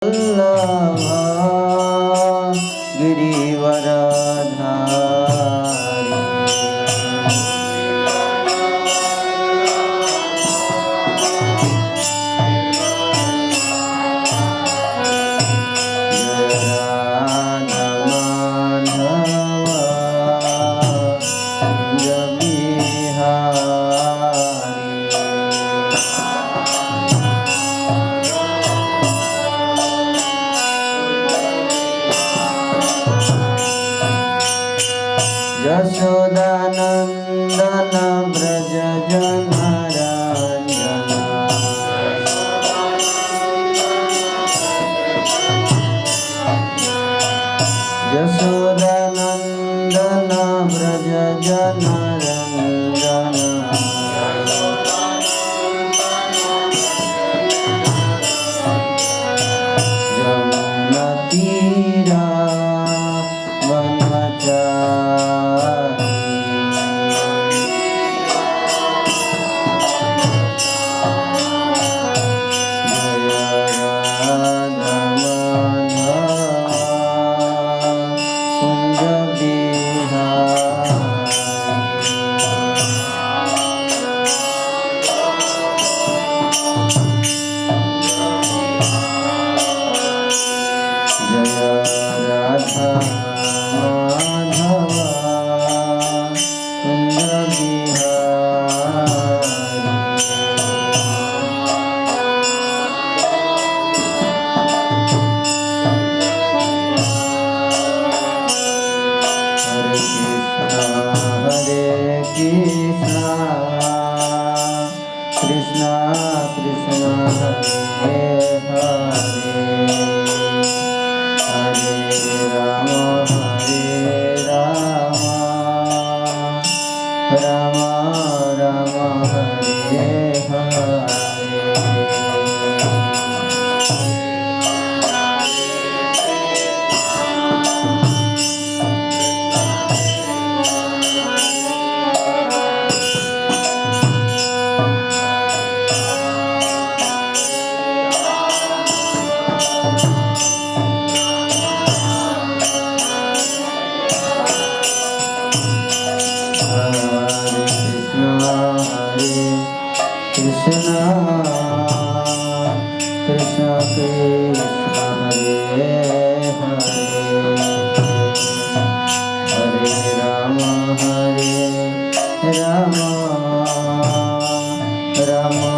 वल्लभ यशोदानंदन ब्रज जनरंजना यशोदानंदन ब्रज जनरंजना यमुना तीरा वनचारी Krishna Krishna Hare Hare Hare Rama Hare Rama Rama Rama Hare Hare Krishna Krishna Krishna Hare Hare Hare Rama Hare Rama Rama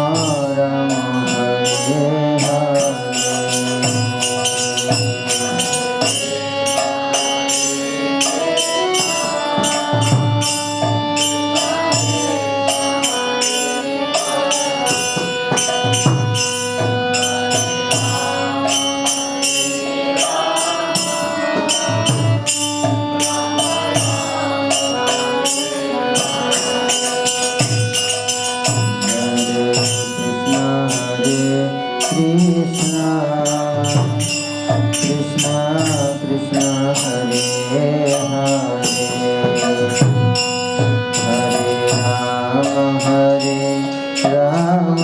Rama Hare Hare Krishna Krishna Krishna Hare Hare Hare Rama Hare Rama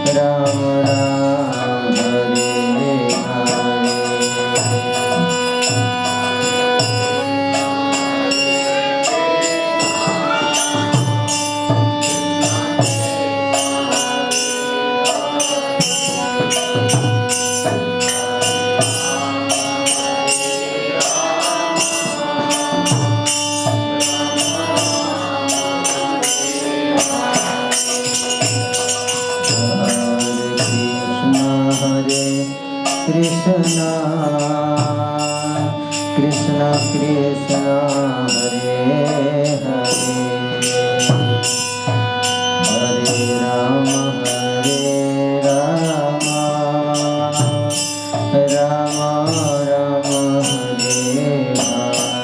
Rama Rama Hare Hare Krishna Krishna Krishna Hare Hare Hare Rama Hare Rama Rama Rama Hare Hare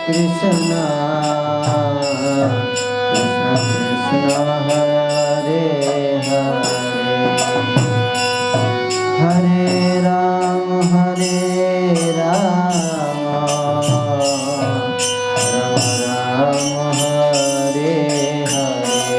Krishna Krishna Hare Hare Hare Ram Ram Ram Hare Hare Hare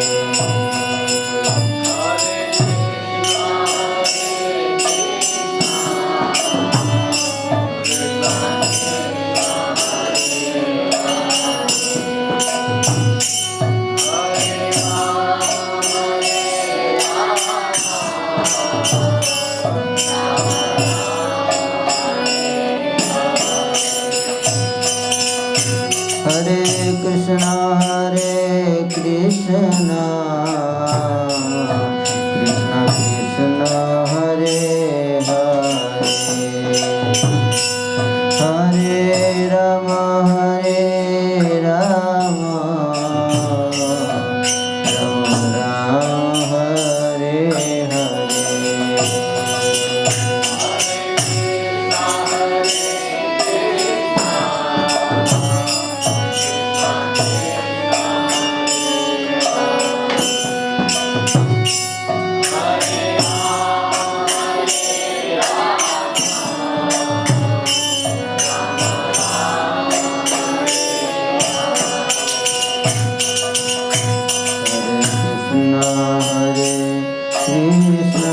Krishna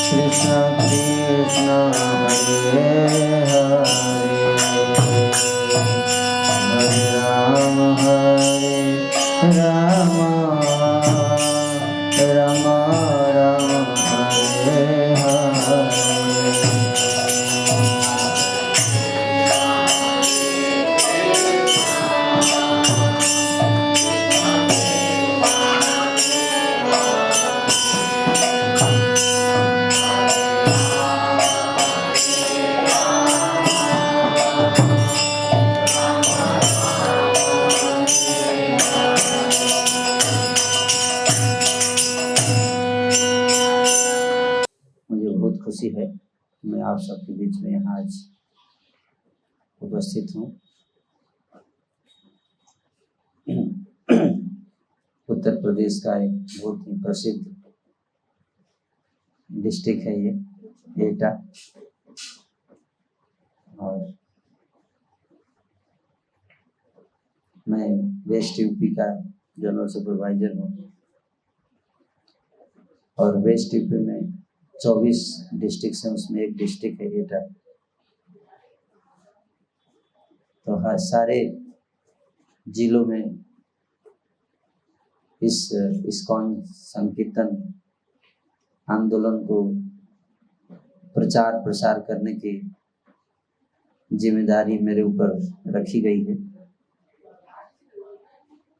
Krishna Krishna Hare Hare Hare Ram Ram Ram Hare Hare खुशी है कि मैं आप सबके बीच में यहाँ आज उपस्थित हूँ। उत्तर प्रदेश का एक बहुत ही प्रसिद्ध डिस्ट्रिक्ट है ये एटा, और मैं वेस्ट यूपी का जनरल सुपरवाइजर हूँ। और वेस्ट यूपी में 24 डिस्ट्रिक्ट हैं, उसमें एक डिस्ट्रिक्ट है एटा। तो हर सारे जिलों में इस इस्कॉन संकीर्तन आंदोलन को प्रचार प्रसार करने की जिम्मेदारी मेरे ऊपर रखी गई है,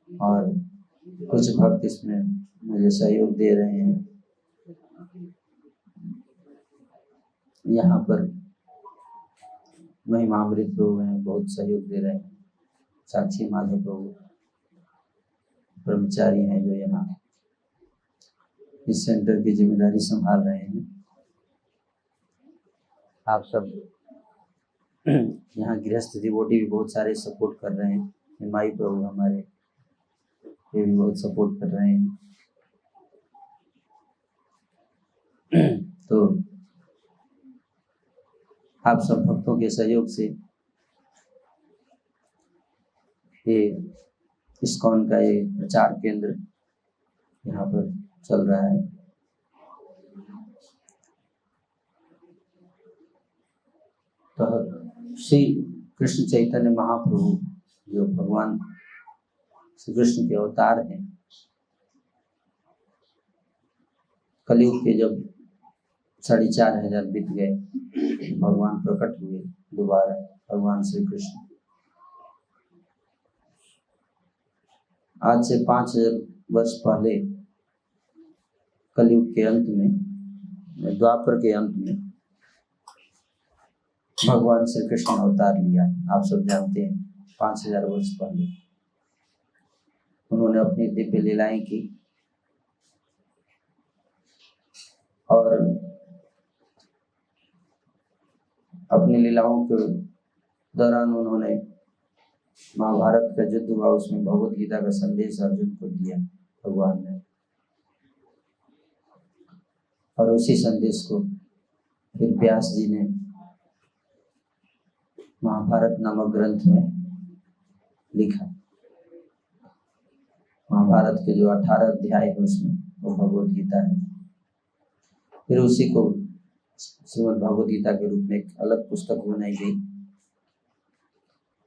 और कुछ भक्त इसमें मुझे सहयोग दे रहे हैं। यहाँ पर महिमामृत प्रभु हैं, बहुत सहयोग दे रहे हैं। साक्षी माधव प्रभु ब्रह्मचारी हैं जो यहाँ इस सेंटर की जिम्मेदारी संभाल रहे हैं। आप सब यहाँ गृहस्थ डिवोटी भी बहुत सारे सपोर्ट कर रहे हैं। हिमाई प्रभु हमारे ये भी बहुत सपोर्ट कर रहे हैं। तो आप सब भक्तों के सहयोग से ये इस्कॉन का ये प्रचार केंद्र यहाँ पर चल रहा है। तो श्री कृष्ण चैतन्य महाप्रभु जो भगवान श्री कृष्ण के अवतार हैं, कलयुग के जब 4500 बीत गए, भगवान प्रकट हुए दोबारा, भगवान श्री कृष्ण। आज से 5000 वर्ष पहले कलयुग के अंत में, द्वापर के अंत में भगवान श्री कृष्ण अवतार लिया। आप सब जानते हैं 5000 वर्ष पहले उन्होंने अपनी दिव्य लीलाएं की, और अपनी लीलाओं को दौरान उन्होंने महाभारत का युद्ध हुआ, उसमें भगवत गीता का संदेश अर्जुन को दिया भगवान ने, और उसी संदेश को फिर व्यास जी ने महाभारत नामक ग्रंथ में लिखा। महाभारत के जो 18 अध्याय है उसमें वो भगवत गीता है। फिर उसी को श्रीमद् भगवत गीता के रूप में एक अलग पुस्तक बनाई गई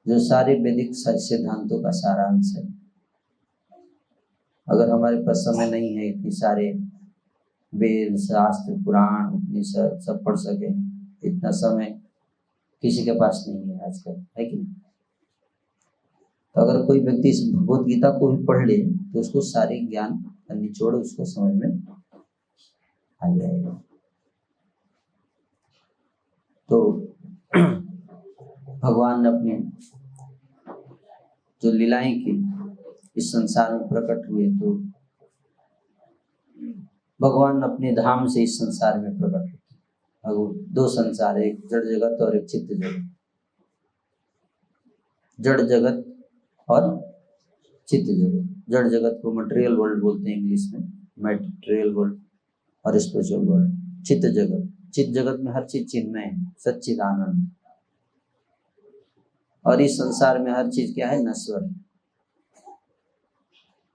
जो सारे वैदिक सिद्धांतों का सारांश है। अगर हमारे पास समय नहीं है कि सारे वेद, शास्त्र, पुराण, उपनिषद सब पढ़ सके, इतना समय किसी के पास नहीं है आजकल, है कि नहीं? तो अगर कोई व्यक्ति इस भगवत गीता को भी पढ़ ले तो उसको सारे ज्ञान का निचोड़ उसको समझ में आ जाएगा। तो भगवान ने अपने जो लीलाएं की इस संसार में प्रकट हुए, तो भगवान अपने धाम से इस संसार में प्रकट हुए। दो संसार, एक जड़ जगत और एक चित्त जगत। जड़ जगत और चित्त जगत। जड़ जगत को मटेरियल वर्ल्ड बोलते हैं इंग्लिश में, मटेरियल वर्ल्ड और स्पिरिचुअल वर्ल्ड। चित्त जगत, चित्त जगत में हर चीज चिन्मय है, सच्चिदानंद। और इस संसार में हर चीज क्या है? नश्वर।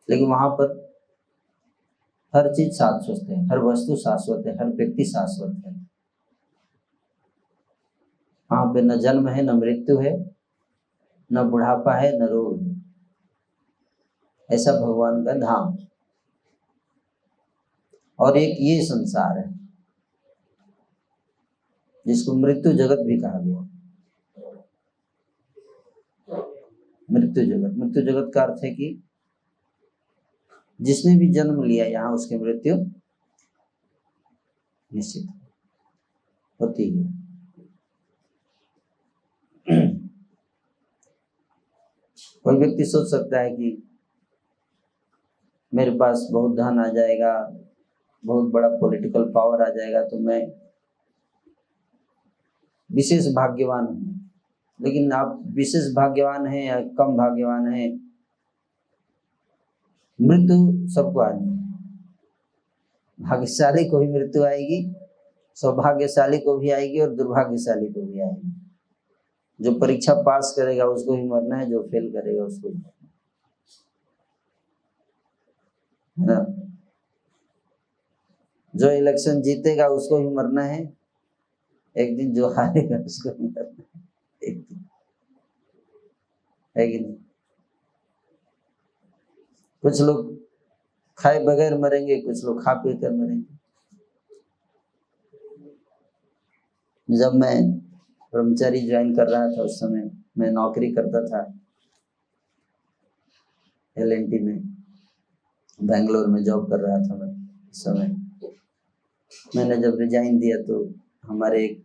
लेकिन वहां पर हर चीज शाश्वत है, हर वस्तु शाश्वत है, हर व्यक्ति शाश्वत है। वहां पे न जन्म है, न मृत्यु है, न बुढ़ापा है, न रोग है। ऐसा भगवान का धाम। और एक ये संसार है जिसको मृत्यु जगत भी कहा गया। मृत्यु जगत, मृत्यु जगत का अर्थ है कि जिसने भी जन्म लिया यहाँ उसकी मृत्यु निश्चित होती है। कोई व्यक्ति सोच सकता है कि मेरे पास बहुत धन आ जाएगा, बहुत बड़ा पॉलिटिकल पावर आ जाएगा तो मैं विशेष भाग्यवान हूँ। लेकिन आप विशेष भाग्यवान हैं या कम भाग्यवान हैं, मृत्यु सबको आनी है। भाग्यशाली को भी मृत्यु आएगी, सौभाग्यशाली को भी आएगी और दुर्भाग्यशाली को भी आएगी। जो परीक्षा पास करेगा उसको ही मरना है, जो फेल करेगा उसको भी मरना है ना। जो इलेक्शन जीतेगा उसको ही मरना है एक दिन, जो हारेगा उसको भी मरना है एक दिन, है कि नहीं? कुछ लोग खाए बगैर मरेंगे, कुछ लोग खा पी कर मरेंगे। जब मैं ब्रह्मचारी ज्वाइन कर रहा था उस समय मैं नौकरी करता था LNT में, बेंगलोर में जॉब कर रहा था मैं उस समय। मैंने जब रिजाइन दिया तो हमारे एक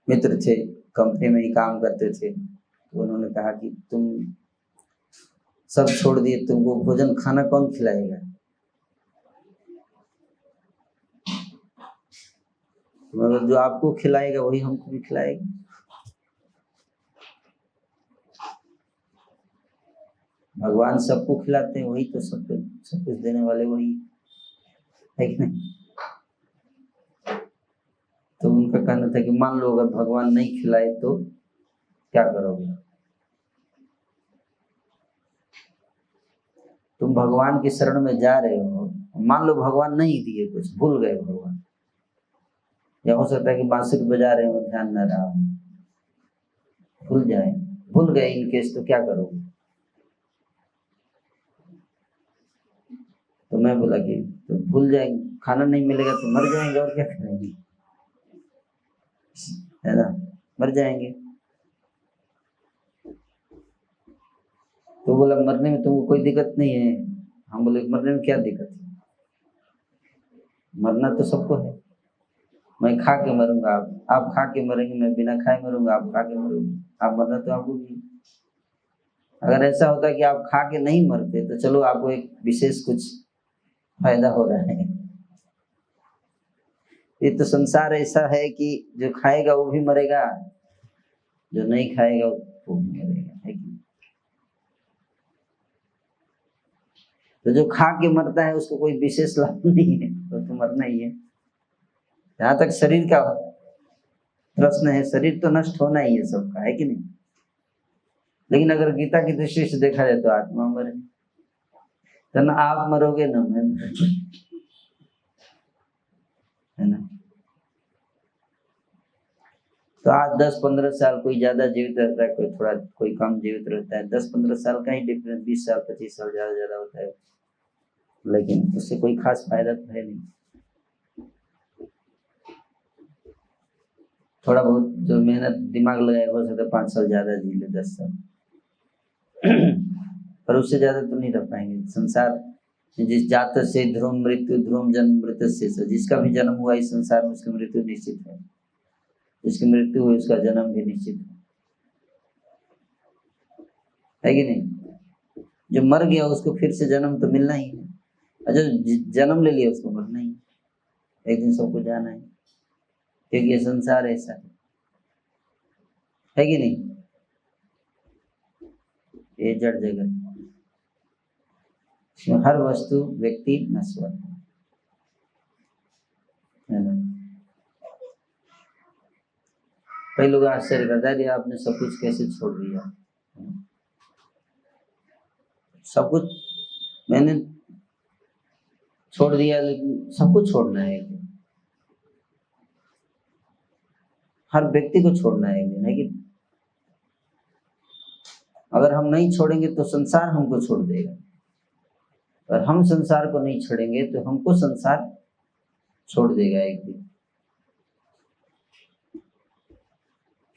मित्र थे, कंपनी में ही काम करते थे, तो उन्होंने कहा कि तुम सब छोड़ दिए, तुमको भोजन खाना कौन खिलाएगा? मतलब जो आपको खिलाएगा वही हमको भी खिलाएगा। भगवान सबको खिलाते हैं, वही तो सब कुछ देने वाले वही है कि नहीं? तो उनका कहना था कि मान लो अगर भगवान नहीं खिलाए तो क्या करोगे? तुम भगवान की शरण में जा रहे हो, मान लो भगवान नहीं दिए, कुछ भूल गए भगवान, या हो सकता है कि बांसुरी बजा रहे हो, ध्यान न रहा, भूल गए इन केस, तो क्या करोगे? तो मैं बोला कि तो भूल जाएंगे, खाना नहीं मिलेगा तो मर जाएंगे, और क्या करेंगे, है ना, मर जाएंगे। तो बोला मरने में तुमको कोई दिक्कत नहीं है। हम बोले मरने में क्या दिक्कत है, मरना तो सबको है। मैं खा के मरूंगा, आप खा के मरेंगे, मैं बिना खाए मरूंगा, आप खा के मरोगे, आप मरना तो आपको भी। अगर ऐसा होता कि आप खा के नहीं मरते तो चलो आपको एक विशेष कुछ फायदा हो रहा है। ये तो संसार ऐसा है कि जो खाएगा वो भी मरेगा, जो नहीं खाएगा वो भूख में रहेगा, है कि? तो जो खा के मरता है उसको कोई विशेष लाभ नहीं है, तो मरना ही है। जहाँ तक शरीर का प्रश्न है, शरीर तो नष्ट होना ही है सबका, है कि नहीं? लेकिन अगर गीता की दृष्टि से देखा जाए तो आत्मा मरे, तो ना आप मरोगे ना मैं, है ना? तो आज 10-15 साल कोई ज्यादा जीवित रहता है, कोई थोड़ा, कोई कम जीवित रहता है। 10-15 साल का ही डिफरेंस, 20 साल 25 साल ज्यादा होता है, लेकिन उससे कोई खास फायदा तो है नहीं। थोड़ा बहुत जो मेहनत दिमाग लगाए हो सकता है 5 साल ज्यादा जी ले, 10 साल पर उससे ज्यादा तो नहीं रह पाएंगे। संसार जिस जात से ध्रुव मृत्यु, ध्रुव जन्म मृत्यु से, जिसका भी जन्म हुआ इस संसार में उसकी मृत्यु निश्चित है, जिसकी मृत्यु हुई उसका जन्म भी निश्चित है कि नहीं? जो मर गया उसको फिर से जन्म तो मिलना ही है, और जो जन्म ले लिया उसको मरना ही है, एक दिन सबको जाना है, क्योंकि ये संसार ऐसा है कि नहीं? ये जड़ जगत, इसमें हर वस्तु व्यक्ति नश्वर है ना। कई लोग आश्चर्य करता है, आपने सब कुछ कैसे छोड़ दिया? सब कुछ मैंने छोड़ दिया, लेकिन सब कुछ छोड़ना है, हर व्यक्ति को छोड़ना है कि अगर हम नहीं छोड़ेंगे तो संसार हमको छोड़ देगा, और हम संसार को नहीं छोड़ेंगे तो हमको संसार छोड़ देगा एक दिन।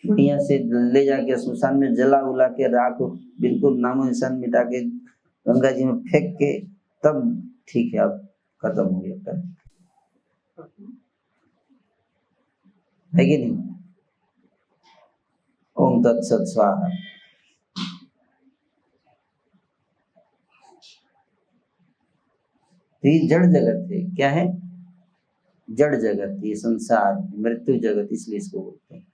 बढ़िया से ले जाके श्मशान में जला उला के राख बिल्कुल नामो निशान मिटा के गंगा जी में फेंक के, तब ठीक है, अब खत्म हो गया कर, है कि नहीं? ओम तत्सत स्वाहा। ये जड़ जगत है, क्या है? जड़ जगत, ये संसार, मृत्यु जगत, इसलिए इसको बोलते हैं।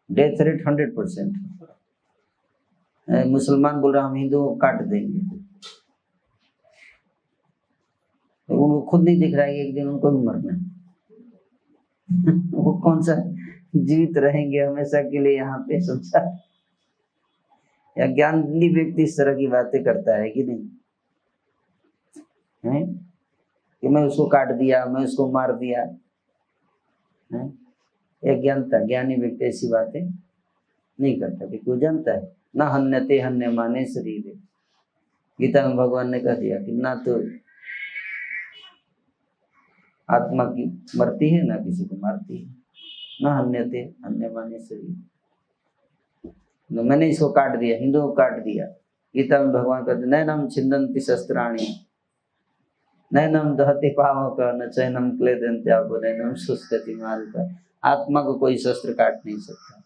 Death rate 100%। मुसलमान बोल रहा हम हिंदुओं को काट देंगे, तो उनको खुद नहीं दिख रहा है एक दिन उनको भी मरना है वो कौन सा जीवित रहेंगे हमेशा के लिए यहाँ पे संसार? या ज्ञानी व्यक्ति इस तरह की बातें करता है कि नहीं है? कि मैं उसको काट दिया, मैं उसको मार दिया है? एक ज्ञानी व्यक्ति ऐसी बातें नहीं करता, क्योंकि वो जानता है ना हन्यते हन्य माने शरीर। गीता में भगवान ने कह दिया कि ना तो आत्मा की मरती है, ना किसी को मारती है, ना हन्यते हन्य माने शरीर। तो मैंने इसको काट दिया, हिंदुओं को काट दिया। गीता में भगवान कहते नैनम छिन्दन्ति शस्त्राणि नैनम दहति पावक न चैनम क्लेदन्त्यापो नैनम शुष्कति मारुता। आत्मा को कोई शस्त्र काट नहीं सकता,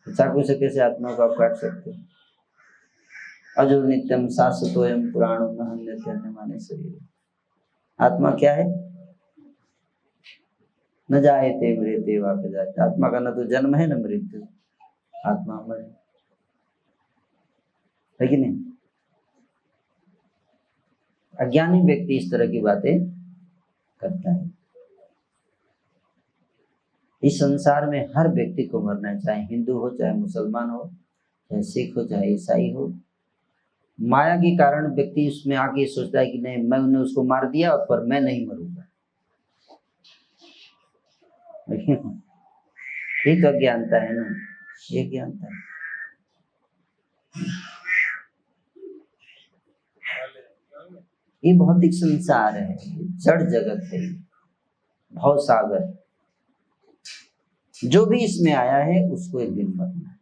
चाकू से कैसे आत्मा को आप काट सकते? अजो नित्यम शाश्वतोयम पुराणो न हन्यते हन्य माने शरीर। आत्मा क्या है? न जायते मृते वा प्रजायते। आत्मा का न तो जन्म है न मृत्यु, आत्मा अमर है कि नहीं? अज्ञानी व्यक्ति इस तरह की बातें करता है। इस संसार में हर व्यक्ति को मरना, चाहे हिंदू हो, चाहे मुसलमान हो, चाहे सिख हो, चाहे ईसाई हो। माया के कारण व्यक्ति उसमें आके सोचता है कि नहीं, मैंने उसको मार दिया पर मैं नहीं मरूंगा। ये तो अज्ञानता है ना, ये ज्ञानता है। ये भौतिक संसार है, जड़ जगत है, भव सागर। जो भी इसमें आया है उसको एक दिन मरना है,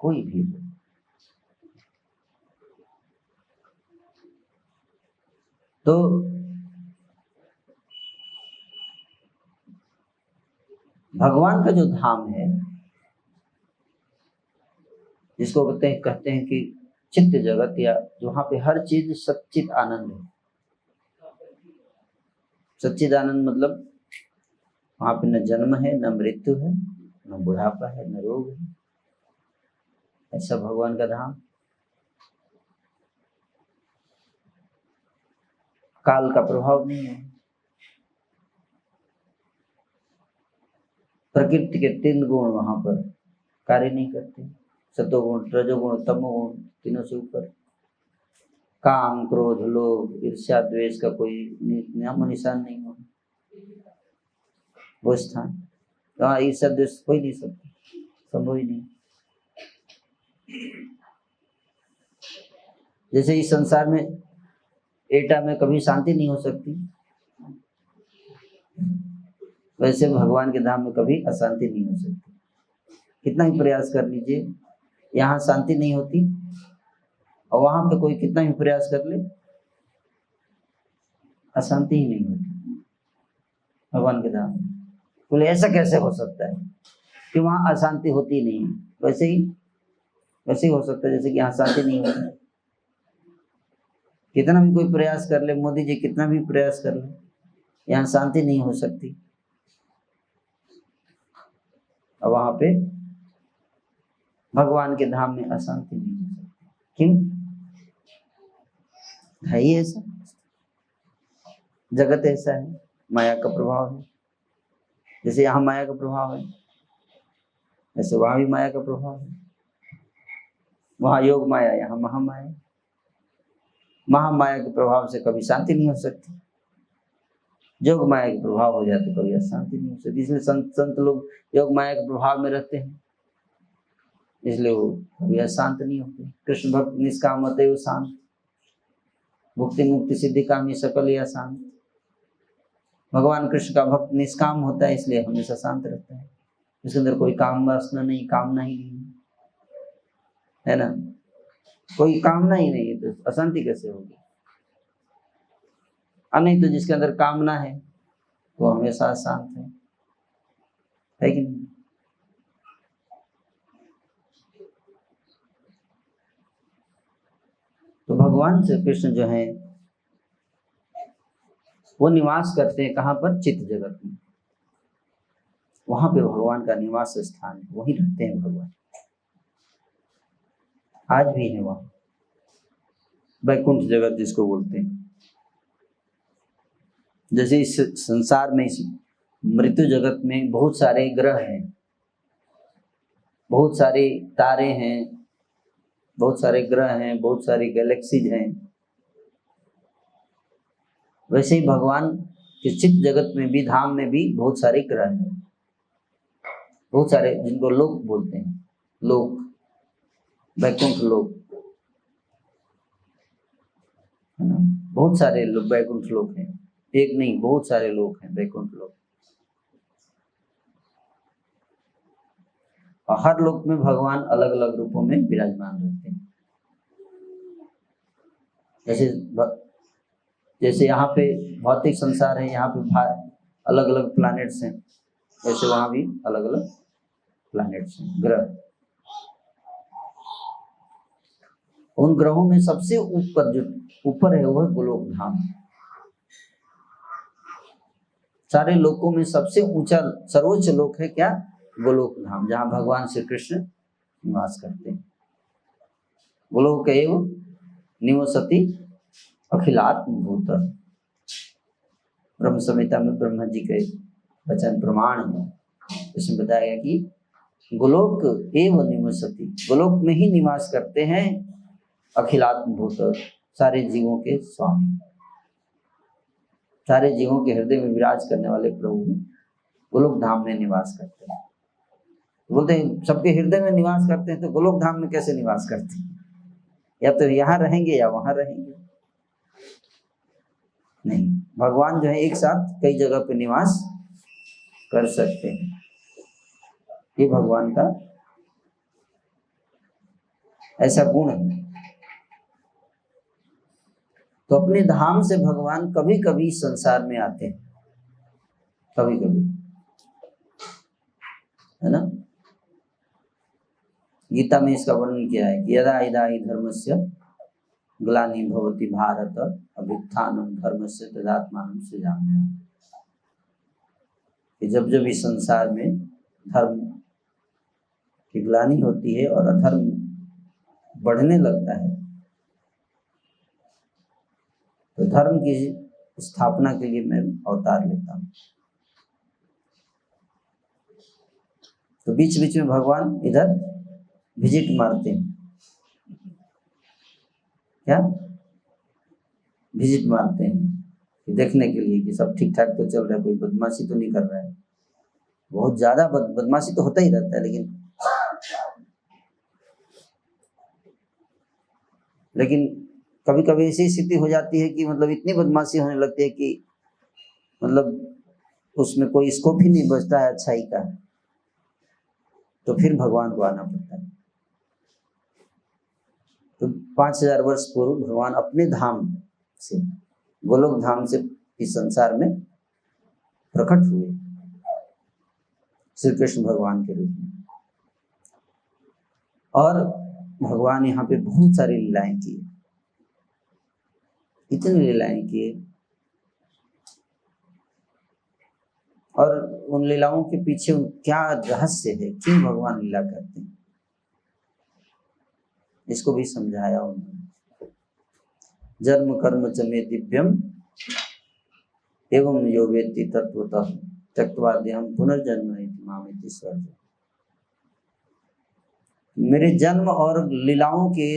कोई भी हो। तो भगवान का जो धाम है, जिसको कहते हैं कि चित्त जगत, या जहाँ पे हर चीज सच्चित आनंद है। सच्चिद आनंद मतलब वहां पे न जन्म है, न मृत्यु है, न बुढ़ापा है, न रोग है। ऐसा भगवान का धाम। काल का प्रभाव नहीं है। प्रकृति के 3 गुण वहां पर कार्य नहीं करते, सतोगुण, रजोगुण, तमोगुण, तीनों से ऊपर। काम, क्रोध, लोभ, ईर्ष्या, द्वेष का कोई नामो निशान नहीं हो वो स्थान। वहाँ ईर्ष्या द्वेष कोई नहीं सकता, संभव ही नहीं। जैसे इस संसार में एटा में कभी शांति नहीं हो सकती, वैसे भगवान के धाम में कभी अशांति नहीं हो सकती। कितना भी प्रयास कर लीजिए, यहाँ शांति नहीं होती, और वहां पे कोई कितना भी प्रयास कर ले, अशांति ही नहीं होती भगवान के धाम में। बोले ऐसा कैसे हो सकता है कि वहां अशांति होती नहीं है? वैसे ही हो सकता है जैसे कि यहाँ शांति नहीं होती। कितना भी कोई प्रयास कर ले, मोदी जी कितना भी प्रयास कर ले, यहाँ शांति नहीं हो सकती। और वहां पे भगवान के धाम में अशांति नहीं हो सकती। क्यों? है ही ऐसा, जगत ऐसा है, माया का प्रभाव है। जैसे यहाँ माया का प्रभाव है, वैसे वहां भी माया का प्रभाव है। वहां योग माया, यहाँ महामाया। महामाया के प्रभाव से कभी शांति नहीं हो सकती, योग माया के प्रभाव हो जाते कभी अशांति नहीं हो सकती। इसलिए संत लोग योग माया के प्रभाव में रहते हैं, इसलिए वो कभी अशांत नहीं होते। कृष्ण भक्त निष्काम अतएव शांत, भुक्ति मुक्ति सिद्धि कामी सकल या शांत। भगवान कृष्ण का भक्त निष्काम होता है, इसलिए हमेशा शांत रहता है। इसके अंदर कोई काम वासना नहीं, कामना ही नहीं है ना। कोई कामना ही नहीं है तो अशांति कैसे होगी? नहीं तो जिसके अंदर कामना है वो हमेशा शांत है कि नहीं? तो भगवान श्री कृष्ण जो है वो निवास करते हैं कहाँ पर? चित्त जगत में। वहां पे भगवान का निवास स्थान है, वहीं रहते हैं भगवान। आज भी है वहां, वैकुंठ जगत जिसको बोलते हैं। जैसे इस संसार में, इस मृत्यु जगत में बहुत सारे ग्रह हैं, बहुत सारे तारे हैं, बहुत सारे ग्रह हैं, बहुत सारी गैलेक्सीज हैं। वैसे ही भगवान के चित्त जगत में भी, धाम में भी बहुत सारे ग्रह हैं, बहुत सारे, जिनको लोक बोलते हैं। लोक, वैकुंठ लोक है ना। बहुत सारे वैकुंठ लोक हैं, एक नहीं बहुत सारे लोक हैं वैकुंठ लोक। और हर लोक में भगवान अलग अलग रूपों में विराजमान रहते हैं। जैसे यहाँ पे भौतिक संसार है, यहाँ पे अलग अलग प्लैनेट्स हैं, वैसे वहां भी अलग अलग प्लैनेट्स हैं, ग्रह। उन ग्रहों में सबसे ऊपर, जो ऊपर है, वह गोलोक धाम। सारे लोकों में सबसे ऊंचा सर्वोच्च लोक है क्या? गोलोक धाम, जहाँ भगवान श्री कृष्ण निवास करते हैं। गोलोक एव निवसति अखिलात्म भूत। ब्रह्म संहिता में ब्रह्मा जी के वचन प्रमाण है, इसमें बताया गया कि गोलोक एव निवसति, गोलोक में ही निवास करते हैं अखिलात्म भूत, सारे जीवों के स्वामी, सारे जीवों के हृदय में विराज करने वाले प्रभु गोलोक धाम में निवास करते हैं। बोलते हैं सबके हृदय में निवास करते हैं, तो गोलोक धाम में कैसे निवास करते हैं? या तो यहाँ रहेंगे या वहां रहेंगे। नहीं, भगवान जो है एक साथ कई जगह पे निवास कर सकते हैं, ये भगवान का ऐसा गुण है। तो अपने धाम से भगवान कभी कभी संसार में आते हैं, कभी कभी, है ना। गीता में इसका वर्णन किया है कि यदा यदा हि धर्मस्य ग्लानि भवति भारत अभ्युत्थानं धर्मस्य तदात्मानं सृजाम्यहम्। कि जब जब इस संसार में धर्म की ग्लानि होती है और अधर्म बढ़ने लगता है, तो धर्म की स्थापना के लिए मैं अवतार लेता हूँ। तो बीच बीच में भगवान इधर विजिट मारते हैं। क्या विजिट मारते हैं? देखने के लिए कि सब ठीक ठाक तो चल रहा है, कोई बदमाशी तो नहीं कर रहा है। बहुत ज्यादा बदमाशी तो होता ही रहता है, लेकिन कभी कभी ऐसी स्थिति हो जाती है कि मतलब इतनी बदमाशी होने लगती है कि मतलब उसमें कोई स्कोप ही नहीं बचता है अच्छाई का, तो फिर भगवान को आना पड़ता है। तो 5000 वर्ष पूर्व भगवान अपने धाम से, गोलोक धाम से इस संसार में प्रकट हुए श्री कृष्ण भगवान के रूप में, और भगवान यहाँ पे बहुत सारी लीलाएं की, इतनी लीलाएं किए, और उन लीलाओं के पीछे क्या रहस्य है, क्यों भगवान लीला करते हैं, इसको भी समझाया उन्होंने। जन्म कर्म च मे दिव्यम एवं यो वेत्ति तत्वतः त्यक्त्वा देहं पुनर्जन्म इति मामेति स्वर्ग। मेरे जन्म और लीलाओं के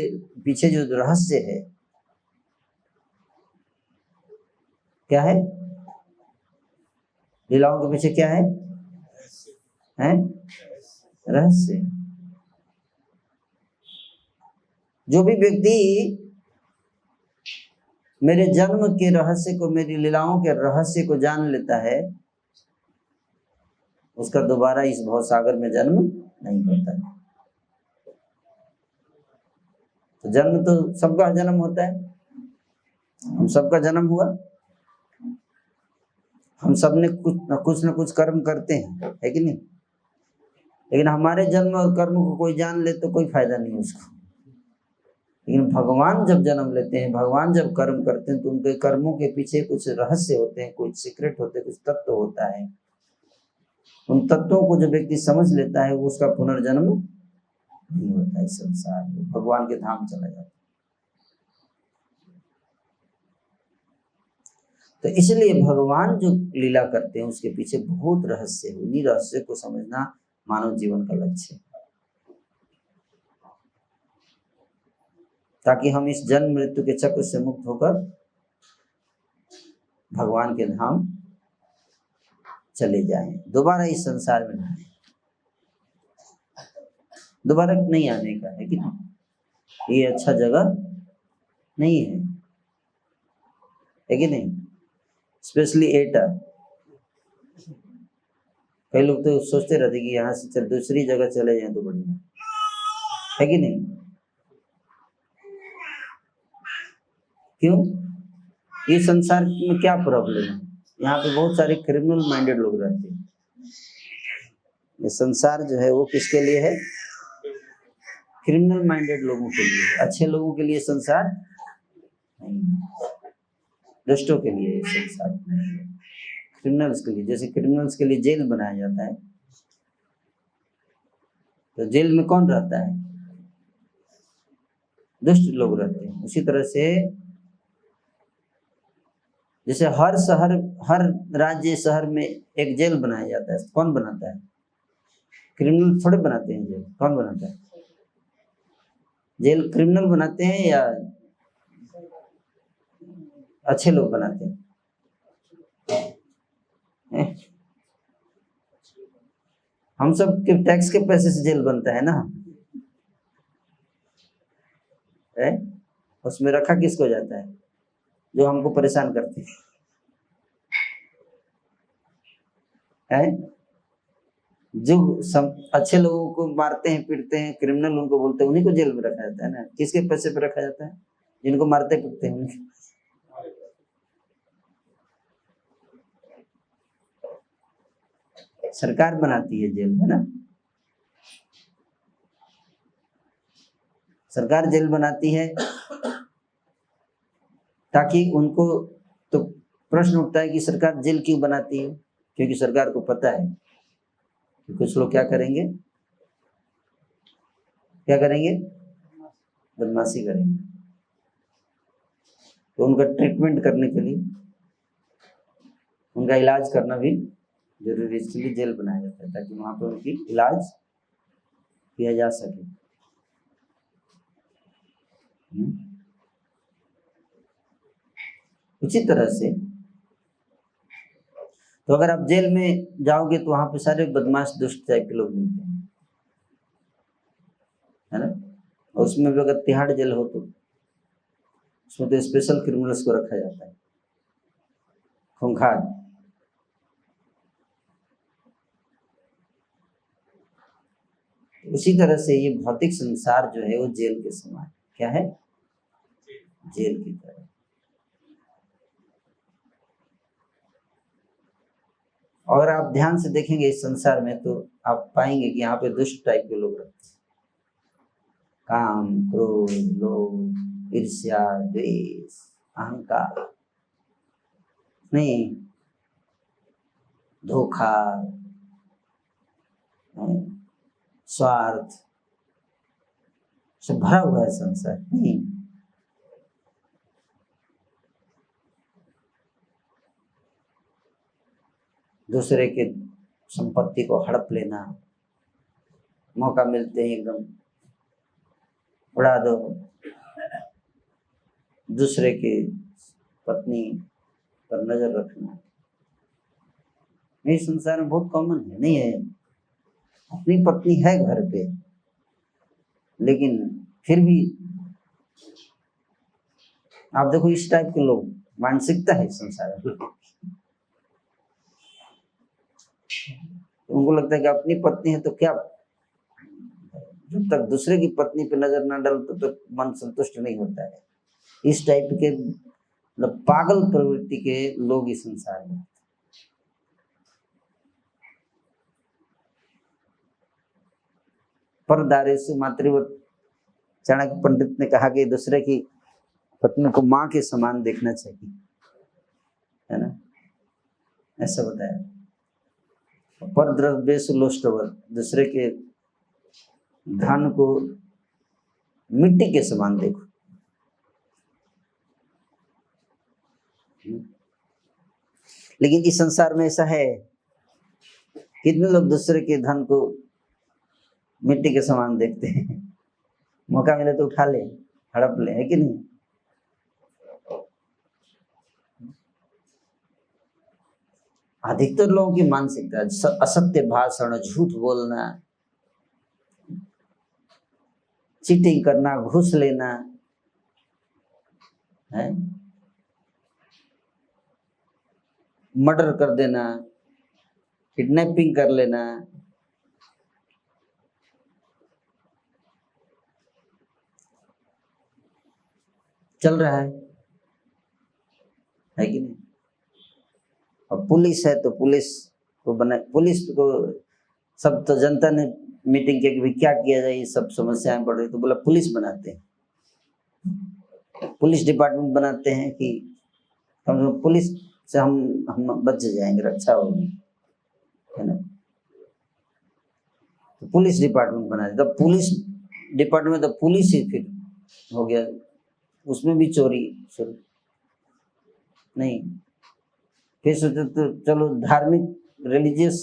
पीछे जो रहस्य है, क्या है? लीलाओं के पीछे क्या है? रहस्य। जो भी व्यक्ति मेरे जन्म के रहस्य को, मेरी लीलाओं के रहस्य को जान लेता है, उसका दोबारा इस भवसागर में जन्म नहीं होता है। तो जन्म तो सबका जन्म होता है, हम सबका जन्म हुआ, हम सब ने कुछ न कुछ कर्म करते हैं, है कि नहीं? लेकिन हमारे जन्म और कर्म को कोई जान ले तो कोई फायदा नहीं उसको। लेकिन भगवान जब जन्म लेते हैं, भगवान जब कर्म करते हैं, तो उनके कर्मों के पीछे कुछ रहस्य होते हैं, कुछ सीक्रेट होते हैं, कुछ तत्व होता है। उन तत्वों को जो व्यक्ति समझ लेता है, वो उसका पुनर्जन्म नहीं होता है, संसार में भगवान के धाम चला जाता है। तो इसलिए भगवान जो लीला करते हैं उसके पीछे बहुत रहस्य है। उन्हीं रहस्य को समझना मानव जीवन का लक्ष्य है, ताकि हम इस जन्म मृत्यु के चक्र से मुक्त होकर भगवान के धाम चले जाएं, दोबारा इस संसार में नहीं, दोबारा नहीं आने का है कि नहीं? ये अच्छा जगह नहीं है कि नहीं? स्पेशली एटा, कई लोग तो सोचते रहते कि यहाँ से चल दूसरी जगह चले जाएं तो बढ़िया है कि नहीं? क्यों? ये संसार में क्या प्रॉब्लम है? यहाँ पे बहुत सारे क्रिमिनल माइंडेड लोग रहते हैं। ये संसार जो है वो किसके लिए है? क्रिमिनल माइंडेड लोगों के लिए। अच्छे लोगों के लिए संसार नहीं, दुष्टों के लिए संसार नहीं है, क्रिमिनल्स के लिए। जैसे क्रिमिनल्स के लिए जेल बनाया जाता है, तो जेल में कौन रहता है? दुष्ट लोग रहते हैं। उसी तरह से जैसे हर शहर, हर राज्य शहर में एक जेल बनाया जाता है, कौन बनाता है? क्रिमिनल थोड़े बनाते हैं जेल, कौन बनाता है? जेल क्रिमिनल बनाते हैं या अच्छे लोग बनाते हैं? हम सब के टैक्स के पैसे से जेल बनता है ना, उसमें रखा किसको जाता है? जो हमको परेशान करते हैं। जो अच्छे लोगों को मारते हैं, पीटते हैं, क्रिमिनल उनको बोलते हैं, उन्हीं को जेल में रखा जाता है ना। किसके पैसे पे रखा जाता है? जिनको मारते पीटते हैं उनके। सरकार बनाती है जेल, है ना? सरकार जेल बनाती है ताकि उनको, तो प्रश्न उठता है कि सरकार जेल क्यों बनाती है? क्योंकि सरकार को पता है कि कुछ लोग क्या करेंगे, बदमाशी करेंगे, तो उनका ट्रीटमेंट करने के लिए, उनका इलाज करना भी जरूरी है, इसलिए जेल बनाया जाता है ताकि वहां पर उनकी इलाज किया जा सके। उसी तरह से तो अगर आप जेल में जाओगे तो वहां पे सारे बदमाश दुष्ट टाइप के लोग मिलते हैं, है ना। और उसमें भी अगर तिहाड़ जेल हो तो उसमें तो स्पेशल क्रिमिनल्स को रखा जाता है, खूंखार। उसी तरह से ये भौतिक संसार जो है वो जेल के समान, क्या है, जेल की तरह। और आप ध्यान से देखेंगे इस संसार में तो आप पाएंगे कि यहाँ पे दुष्ट टाइप के लोग रहते हैं, काम, क्रोध, लोभ, ईर्ष्या, द्वेष, अहंकार, नहीं, धोखा, स्वार्थ से भरा हुआ है संसार। नहीं, दूसरे के संपत्ति को हड़प लेना, मौका मिलते ही एकदम उड़ा दो, दूसरे के पत्नी पर नजर रखना, ये संसार में बहुत कॉमन है। नहीं है, अपनी पत्नी है घर पे, लेकिन फिर भी आप देखो इस टाइप के लोग, मानसिकता है संसार में। उनको लगता है कि अपनी पत्नी है तो क्या, जब तक दूसरे की पत्नी पे नजर ना डालो तो मन संतुष्ट नहीं होता है। इस टाइप के मतलब पागल प्रवृत्ति के लोग इस संसार में। परदारेषु मातृवत्, चाणक्य पंडित ने कहा कि दूसरे की पत्नी को माँ के समान देखना चाहिए, है ना, ऐसा बताया। परद्रव्येषु लोष्टवत्, दूसरे के धन को मिट्टी के समान देखो। लेकिन इस संसार में ऐसा है, कितने लोग दूसरे के धन को मिट्टी के समान देखते हैं, मौका मिले तो उठा ले, हड़प ले, है कि नहीं। अधिकतर लोगों की मानसिकता असत्य भाषण, झूठ बोलना, चीटिंग करना, घूस लेना, है, मर्डर कर देना, किडनैपिंग कर लेना, चल रहा है कि नहीं। और पुलिस है तो पुलिस को सब तो जनता ने मीटिंग की कि क्या किया जाए, ये सब समस्याएं बढ़ रही, तो बोला पुलिस बनाते हैं, पुलिस डिपार्टमेंट बनाते हैं कि हम पुलिस से हम बच जाएंगे, रक्षा होगी, है ना। तो पुलिस डिपार्टमेंट बना दिया, तब पुलिस डिपार्टमेंट तो पुलिस ही फिर हो गया, उसमें भी चोरी शुरू नहीं। फिर सोचे तो चलो धार्मिक रिलीजियस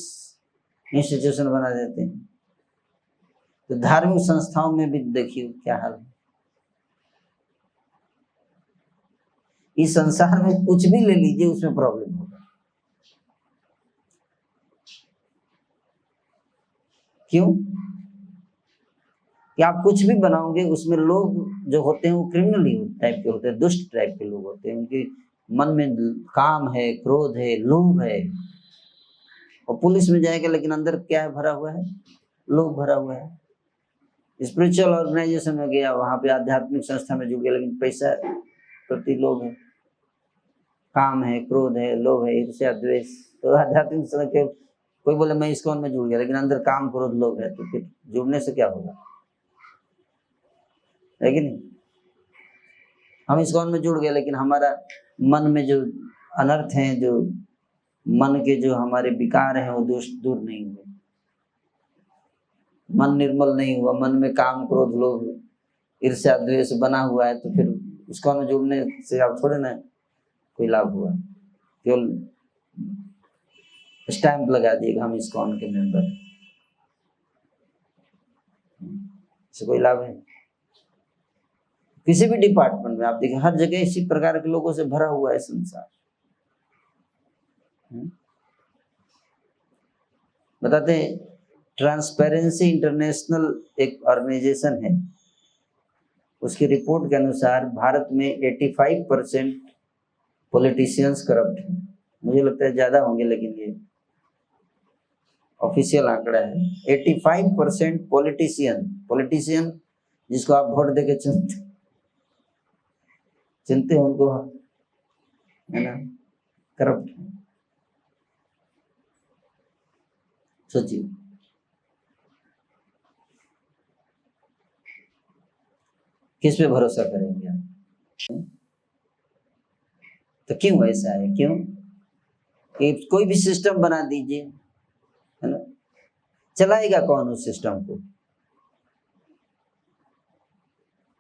इंस्टीट्यूशन बना देते हैं, तो धार्मिक संस्थाओं में भी देखिए क्या हाल है। इस संसार में कुछ भी ले लीजिए उसमें प्रॉब्लम होगा। क्यों? कि आप कुछ भी बनाओगे उसमें लोग जो होते हैं वो क्रिमिनल टाइप के होते हैं, दुष्ट टाइप के लोग होते हैं, उनके मन में काम है, क्रोध है, लोभ है। और पुलिस में जाएगा लेकिन अंदर क्या है भरा हुआ है, लोभ भरा हुआ है। स्पिरिचुअल ऑर्गेनाइजेशन में गया, वहां पे आध्यात्मिक संस्था में जुड़ गया, लेकिन पैसा प्रति लोभ है, काम है, क्रोध है, लोभ है, ईर्ष्या, द्वेष। तो आध्यात्मिक संस्था, कोई बोले मैं इस्कॉन में जुड़ गया लेकिन अंदर काम, क्रोध, लोभ है, तो फिर जुड़ने से क्या होगा, है कि नहीं। हम इस्कॉन में जुड़ गए लेकिन हमारा मन में जो अनर्थ हैं, जो मन के जो हमारे विकार हैं वो दोष दूर नहीं हुए, मन निर्मल नहीं हुआ, मन में काम क्रोध लोभ ईर्ष्या द्वेष बना हुआ है, तो फिर उसका में जुड़ने से आप थोड़े ना कोई लाभ हुआ, केवल स्टैंप लगा दिएगा हम इस्कॉन के मेंबर, इससे कोई लाभ है? किसी भी डिपार्टमेंट में आप देखिए हर जगह इसी प्रकार के लोगों से भरा हुआ है संसार। बताते हैं ट्रांसपेरेंसी इंटरनेशनल एक ऑर्गेनाइजेशन है, उसकी रिपोर्ट के अनुसार भारत में 85% पॉलिटिशियंस करप्ट हैं। मुझे लगता है ज्यादा होंगे, लेकिन ये ऑफिशियल आंकड़ा है। 85% पॉलिटिशियन जिसको आप वोट देके चुनते हो उनको, है ना, करप्ट। सोचिए, किस पे भरोसा करेंगे आप? तो क्यों ऐसा है? क्यों कि कोई भी सिस्टम बना दीजिए, है ना, चलाएगा कौन उस सिस्टम को?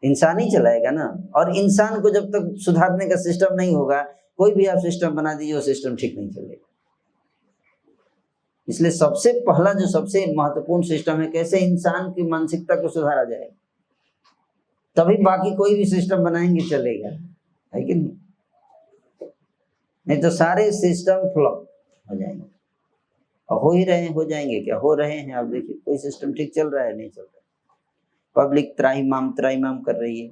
इंसान ही चलाएगा ना। और इंसान को जब तक सुधारने का सिस्टम नहीं होगा, कोई भी आप सिस्टम बना दीजिए वो सिस्टम ठीक नहीं चलेगा। इसलिए सबसे पहला जो सबसे महत्वपूर्ण सिस्टम है, कैसे इंसान की मानसिकता को सुधारा जाए, तभी बाकी कोई भी सिस्टम बनाएंगे चलेगा, है कि नहीं? नहीं तो सारे सिस्टम फ्लॉप हो जाएंगे, और हो ही रहे हैं, हो जाएंगे क्या, हो रहे हैं। आप देखिए कोई सिस्टम ठीक चल रहा है? नहीं चल रहा। पब्लिक त्राहिमाम कर रही है।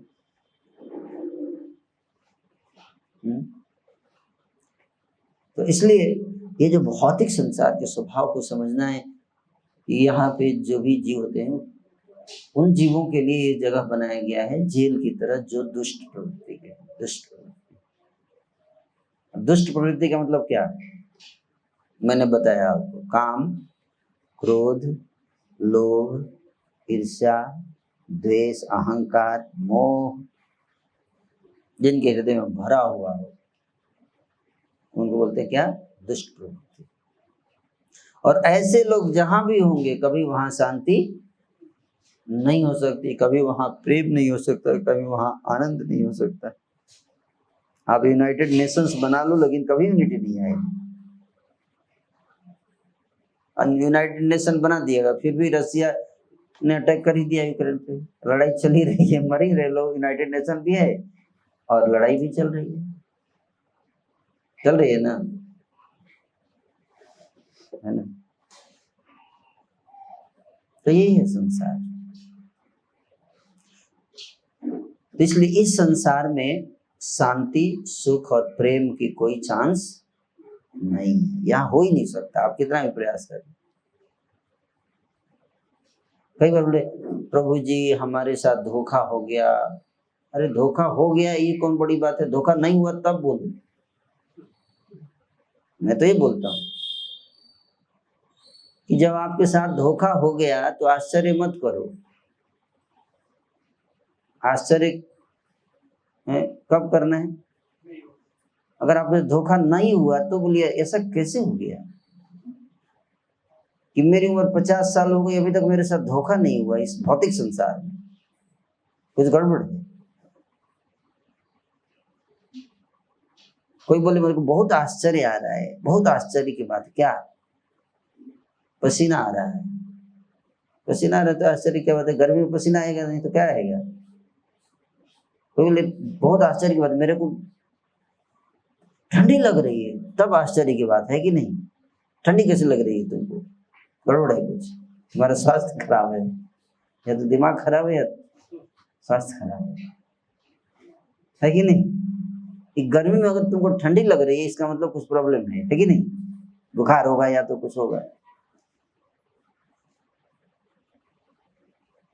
तो इसलिए ये जो भौतिक संसार के स्वभाव को समझना है, यहाँ पे जो भी जीव होते हैं उन जीवों के लिए ये जगह बनाया गया है जेल की तरह, जो दुष्ट प्रवृत्ति है। दुष्ट प्रवृत्ति का मतलब क्या? मैंने बताया आपको, काम क्रोध लोभ ईर्ष्या द्वेष अहंकार मोह जिनके हृदय में भरा हुआ हो, उनको बोलते क्या? दुष्ट प्रवृत्ति। और ऐसे लोग जहां भी होंगे, कभी वहां शांति नहीं हो सकती, कभी वहां प्रेम नहीं हो सकता, कभी वहां आनंद नहीं हो सकता। आप यूनाइटेड नेशंस बना लो, लेकिन कभी यूनिटी नहीं आएगी। यूनाइटेड नेशन बना दिएगा, फिर भी रसिया ने अटैक कर ही दिया यूक्रेन पे, लड़ाई चल ही रही है, मर ही रहे लोग। यूनाइटेड नेशन भी है और लड़ाई भी चल रही है ना, है ना? तो यही है संसार। तो इसलिए इस संसार में शांति सुख और प्रेम की कोई चांस नहीं है, यहाँ हो ही नहीं सकता, आप कितना भी प्रयास करें। कई बार बोले प्रभु जी हमारे साथ धोखा हो गया। अरे धोखा हो गया ये कौन बड़ी बात है? धोखा नहीं हुआ तब बोलो। मैं तो ये बोलता हूँ कि जब आपके साथ धोखा हो गया तो आश्चर्य मत करो। आश्चर्य कब करना है? अगर आपके धोखा नहीं हुआ तो बोलिए ऐसा कैसे हो गया कि मेरी उम्र 50 साल हो गई, अभी तक मेरे साथ धोखा नहीं हुआ। इस भौतिक संसार में कुछ गड़बड़ है। कोई बोले मेरे को बहुत आश्चर्य आ रहा है, बहुत आश्चर्य की बात। क्या? पसीना आ रहा है। पसीना आ रहा है तो आश्चर्य क्या बात है? गर्मी में पसीना आएगा नहीं तो क्या आएगा? कोई बोले बहुत आश्चर्य की बात, मेरे को ठंडी लग रही है, तब आश्चर्य की बात है कि नहीं? ठंडी कैसे लग रही है तुमको? गड़बड़ है कुछ, तुम्हारा स्वास्थ्य खराब है, या तो दिमाग खराब है या स्वास्थ्य खराब है कि नहीं? कि गर्मी में अगर तुमको ठंडी लग रही है इसका मतलब कुछ प्रॉब्लम है कि नहीं? बुखार होगा या तो कुछ होगा।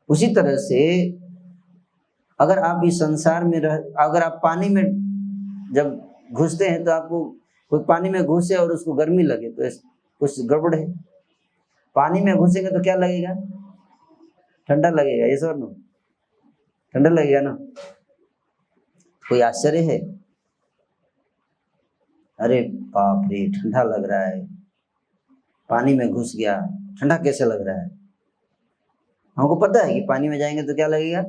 उसी तरह से अगर आप इस संसार में अगर आप पानी में जब घुसते हैं तो आपको कोई पानी में घुसे और उसको गर्मी लगे तो कुछ गड़बड़ है। पानी में घुसेंगे तो क्या लगेगा? ठंडा लगेगा, ये सब ठंडा लगेगा ना। कोई आश्चर्य है? अरे बाप रे ठंडा लग रहा है, पानी में घुस गया, ठंडा कैसे लग रहा है। हमको पता है कि पानी में जाएंगे तो क्या लगेगा,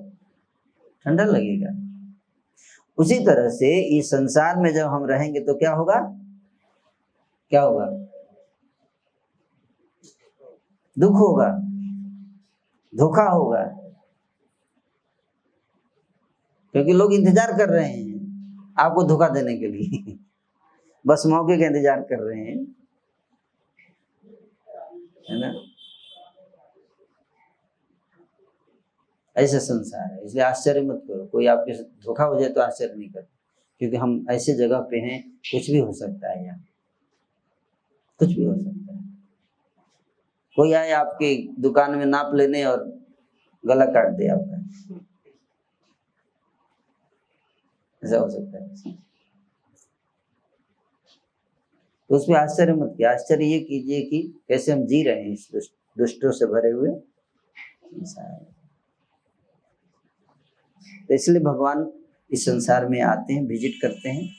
ठंडा लगेगा। उसी तरह से इस संसार में जब हम रहेंगे तो क्या होगा, क्या होगा, दुख होगा, धोखा होगा, क्योंकि लोग इंतजार कर रहे हैं आपको धोखा देने के लिए बस मौके का इंतजार कर रहे हैं, है ना। ऐसा संसार है, इसलिए आश्चर्य मत करो, कोई आपके साथ धोखा हो जाए तो आश्चर्य नहीं करो, क्योंकि हम ऐसे जगह पे हैं, कुछ भी हो सकता है यहाँ, कुछ भी हो सकता है। कोई आए आपकी दुकान में नाप लेने और गला काट दे आपका, ऐसा हो सकता है। तो उसमें आश्चर्य मत कीजिए, आश्चर्य ये कीजिए कि कैसे हम जी रहे हैं इस दुष्टों से भरे हुए संसार। तो इसलिए भगवान इस संसार में आते हैं, विजिट करते हैं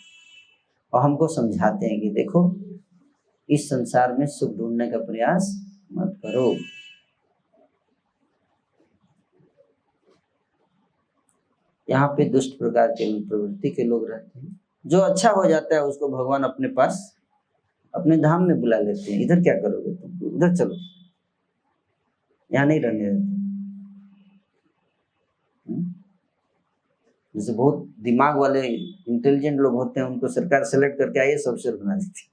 और हमको समझाते हैं कि देखो इस संसार में सुख ढूंढने का प्रयास मत करो। यहाँ पे दुष्ट प्रकार के प्रवृत्ति के लोग रहते हैं, जो अच्छा हो जाता है उसको भगवान अपने पास अपने धाम में बुला लेते हैं। इधर क्या करोगे तुम, उधर चलो, यहाँ नहीं रहने देते। जैसे बहुत दिमाग वाले इंटेलिजेंट लोग होते हैं, उनको सरकार सेलेक्ट करके आईएएस अफसर बना देती है।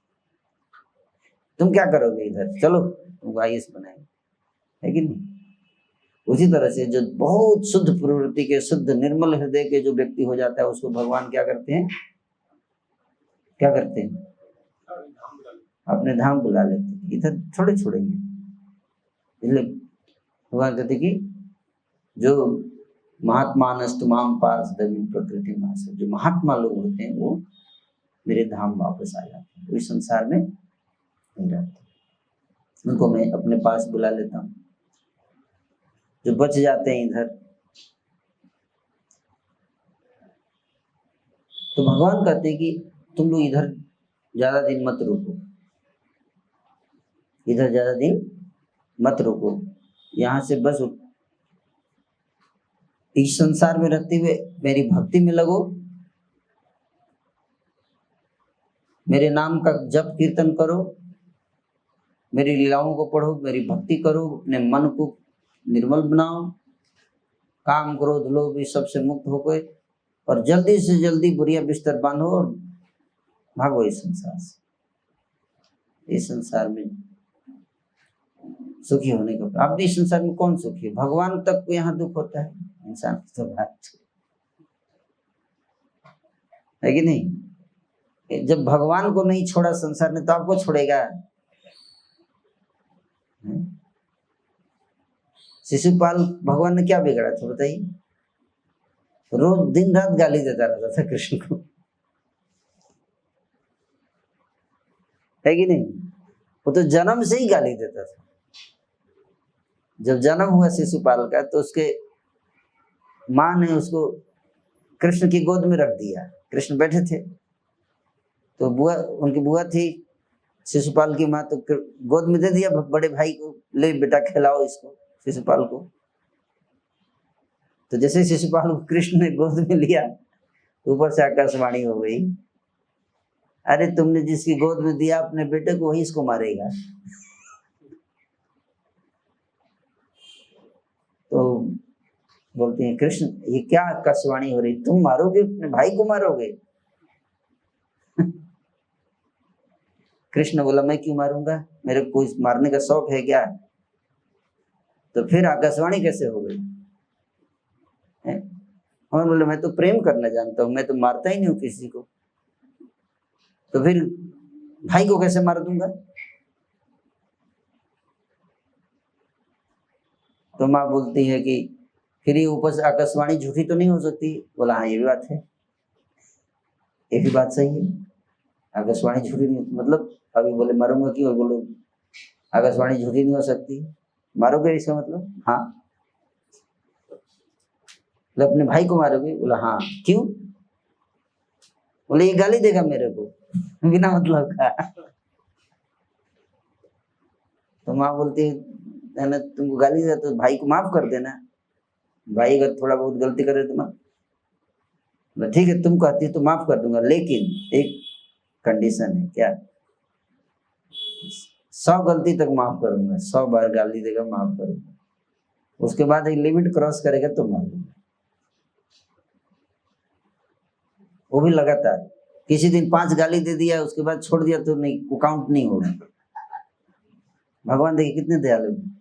तुम क्या करोगे इधर, चलो तुमको आईएएस बनाएंगे, है कि नहीं। उसी तरह से जो बहुत शुद्ध प्रवृत्ति के, शुद्ध निर्मल हृदय के जो व्यक्ति हो जाता है, उसको भगवान क्या करते हैं, क्या करते हैं, अपने धाम बुला लेते हैं, इधर थोड़े छोड़ेंगे। इसलिए भगवान कहते कि जो महात्मानस्तुमाम पार्षदवी प्रकृति मास, जो महात्मा लोग होते हैं वो मेरे धाम वापस आ जाते हैं, तो इस संसार में नहीं रहते, उनको मैं अपने पास बुला लेता हूँ। जो बच जाते हैं इधर, तो भगवान कहते हैं कि तुम लोग इधर ज्यादा दिन मत रुको, इधर ज्यादा दिन मत रुको, यहाँ से बस इस संसार में रहते हुए मेरी भक्ति में लगो, मेरे नाम का जप कीर्तन करो, मेरी लीलाओं को पढ़ो, मेरी भक्ति करो, अपने मन को निर्मल बनाओ, काम क्रोध लोभ इस सबसे मुक्त हो गए और जल्दी से जल्दी बुढ़िया बिस्तर बांधो और भागो इस संसार से। इस संसार में सुखी होने का, अब इस संसार में कौन सुखी है, भगवान तक को यहाँ दुख होता है, इंसान तो बात है कि नहीं। जब भगवान को नहीं छोड़ा संसार ने तो आपको छोड़ेगा। शिशुपाल भगवान ने क्या बिगाड़ा था बताइए, रोज दिन रात गाली देता रहता था कृष्ण को, है कि नहीं। वो तो जन्म से ही गाली देता था। जब जन्म हुआ शिशुपाल का तो उसके माँ ने उसको कृष्ण की गोद में रख दिया, कृष्ण बैठे थे तो बुआ, उनकी बुआ थी शिशुपाल की माँ, तो गोद में दे दिया बड़े भाई को, ले बेटा खिलाओ इसको शिशुपाल को। तो जैसे शिशुपाल को कृष्ण ने गोद में लिया, ऊपर से आकाशवाणी हो गई, अरे तुमने जिसकी गोद में दिया अपने बेटे को वही इसको मारेगा। तो बोलते हैं कृष्ण ये क्या आकाशवाणी हो रही, तुम मारोगे अपने भाई को मारोगे। कृष्ण बोला मैं क्यों मारूंगा, मेरे को मारने का शौक है क्या। तो फिर आकाशवाणी कैसे हो गई, और बोले मैं तो प्रेम करना जानता हूँ, मैं तो मारता ही नहीं हूँ किसी को, तो फिर भाई को कैसे मार दूंगा। तो माँ बोलती है कि फिर ये ऊपर से आकाशवाणी झूठी तो नहीं हो सकती। बोला हाँ ये भी बात है, ये भी बात सही है, आकाशवाणी झूठी नहीं, मतलब अभी बोले मारूंगा क्यों, और बोलो आकाशवाणी झूठी नहीं हो सकती, मारोगे इसका मतलब। हाँ बोले अपने भाई को मारोगे। बोला हाँ क्यों। बोले ये गाली देगा मेरे को। बिना मतलब का। तो माँ बोलती है ना, तुमको गाली दे तो भाई को माफ कर देना, भाई अगर थोड़ा बहुत गलती करे तो माफ, ठीक है तुम कहती तो माफ कर दूंगा, लेकिन एक कंडीशन है। क्या? 100 गलती तक माफ करूंगा, 100 बार गाली देगा माफ करूंगा, उसके बाद एक लिमिट क्रॉस करेगा तो मार दूंगा, वो भी लगातार। किसी दिन 5 गाली दे दिया उसके बाद छोड़ दिया तो नहीं, वो काउंट नहीं होगा। भगवान देखिए कितने दयालु हैं।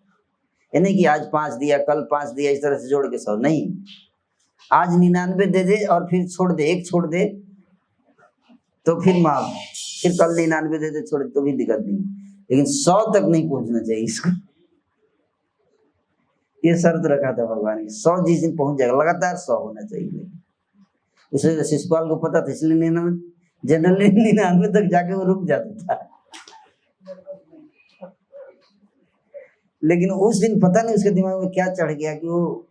ये नहीं कि आज 5 दिया कल 5 दिया इस तरह से जोड़ के 100 नहीं, आज 99 दे दे और फिर छोड़ दे, एक छोड़ दे तो फिर माफ, फिर कल 99 दे दे छोड़ दे तो भी दिक्कत नहीं, लेकिन 100 तक नहीं पहुंचना चाहिए इसको। ये शर्त रखा था भगवान ने, 100 जिस दिन पहुंच जाएगा लगातार 100 होना चाहिए। उसे शिशुपाल को पता था, इसलिए 99, जनरली 99 तक जाके वो रुक जाता था, लेकिन उस दिन पता नहीं उसके दिमाग में क्या चढ़ गया कि वो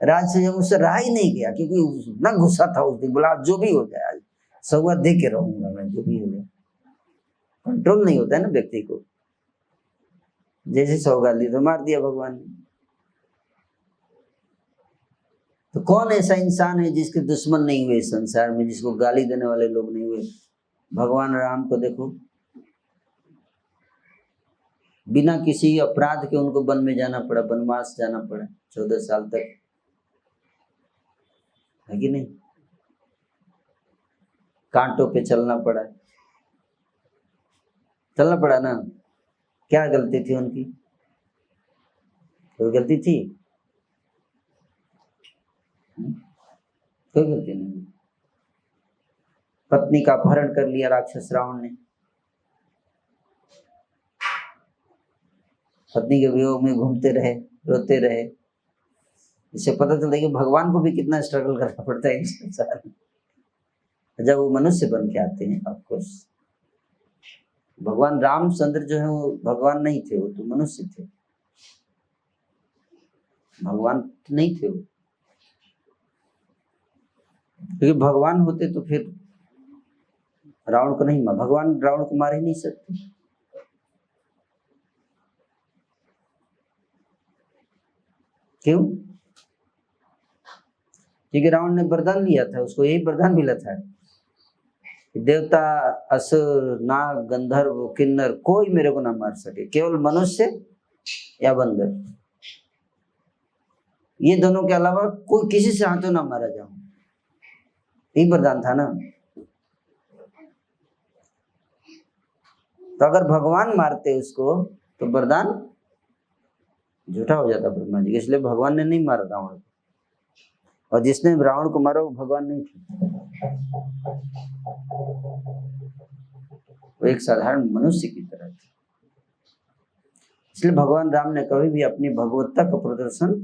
राज से जब उससे रहा ही नहीं गया, क्योंकि इतना गुस्सा था उस दिन। बोला जो भी हो जाए आज 100 दे के रहूंगा मैं, जो भी हो जाए। कंट्रोल नहीं होता है ना व्यक्ति को, जैसे 100 गाली तो मार दिया भगवान ने। तो कौन ऐसा इंसान है जिसके दुश्मन नहीं हुए संसार में, जिसको गाली देने वाले लोग नहीं हुए? भगवान राम को देखो, बिना किसी अपराध के उनको वन में जाना पड़ा, वनवास जाना पड़ा 14 साल तक, है कि नहीं? कांटों पे चलना पड़ा, चलना पड़ा ना। क्या गलती थी उनकी? कोई गलती थी? कोई गलती नहीं। पत्नी का अपहरण कर लिया राक्षस रावण ने, पत्नी के वियोग में घूमते रहे, रोते रहे। इससे पता चलता है कि भगवान को भी कितना स्ट्रगल करना पड़ता है इस संसार में जब वो मनुष्य बन के आते हैं। ऑफकोर्स भगवान रामचंद्र जो है वो भगवान नहीं थे, वो तो मनुष्य थे, भगवान नहीं थे वो। क्योंकि भगवान होते तो फिर रावण को नहीं मार, भगवान रावण को मार ही नहीं सकते। क्यों? क्योंकि रावण ने वरदान लिया था, उसको यही वरदान मिला था कि देवता, असुर, नाग, गंधर्व, किन्नर कोई मेरे को ना मार सके, केवल मनुष्य या बंदर, ये दोनों के अलावा कोई किसी से हाथों ना मारा जाऊं, यही वरदान था ना। तो अगर भगवान मारते उसको तो वरदान झूठा हो जाता ब्रह्मा जी, इसलिए भगवान ने नहीं मारा रावण को, और जिसने रावण को मारा वो भगवान नहीं थे, वो एक साधारण मनुष्य की तरह थे। इसलिए भगवान राम ने कभी भी अपनी भगवत्ता का प्रदर्शन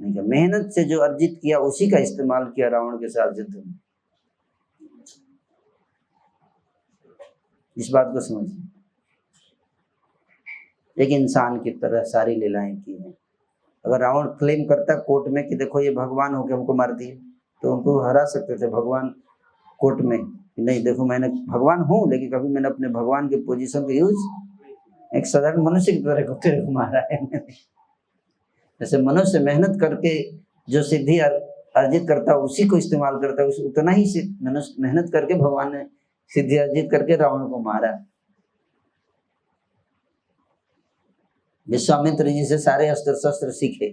नहीं किया, मेहनत से जो अर्जित किया उसी का इस्तेमाल किया रावण के साथ युद्ध में। इस बात को समझिए, एक इंसान की तरह सारी लीलाएं की हैं। अगर रावण क्लेम करता कोर्ट में कि देखो ये भगवान होके हमको मार दिए, तो उनको हरा सकते थे भगवान कोर्ट में, नहीं देखो मैंने भगवान हूँ, लेकिन कभी मैंने अपने भगवान के पोजीशन का यूज एक साधारण मनुष्य की तरह तेरे को मारा है मैंने। जैसे मनुष्य मेहनत करके जो सिद्धि अर्जित करता उसी को इस्तेमाल करता, उतना ही मेहनत करके भगवान ने सिद्धि अर्जित करके रावण को मारा। विश्वामित्र जी से सारे अस्त्र शस्त्र सीखे,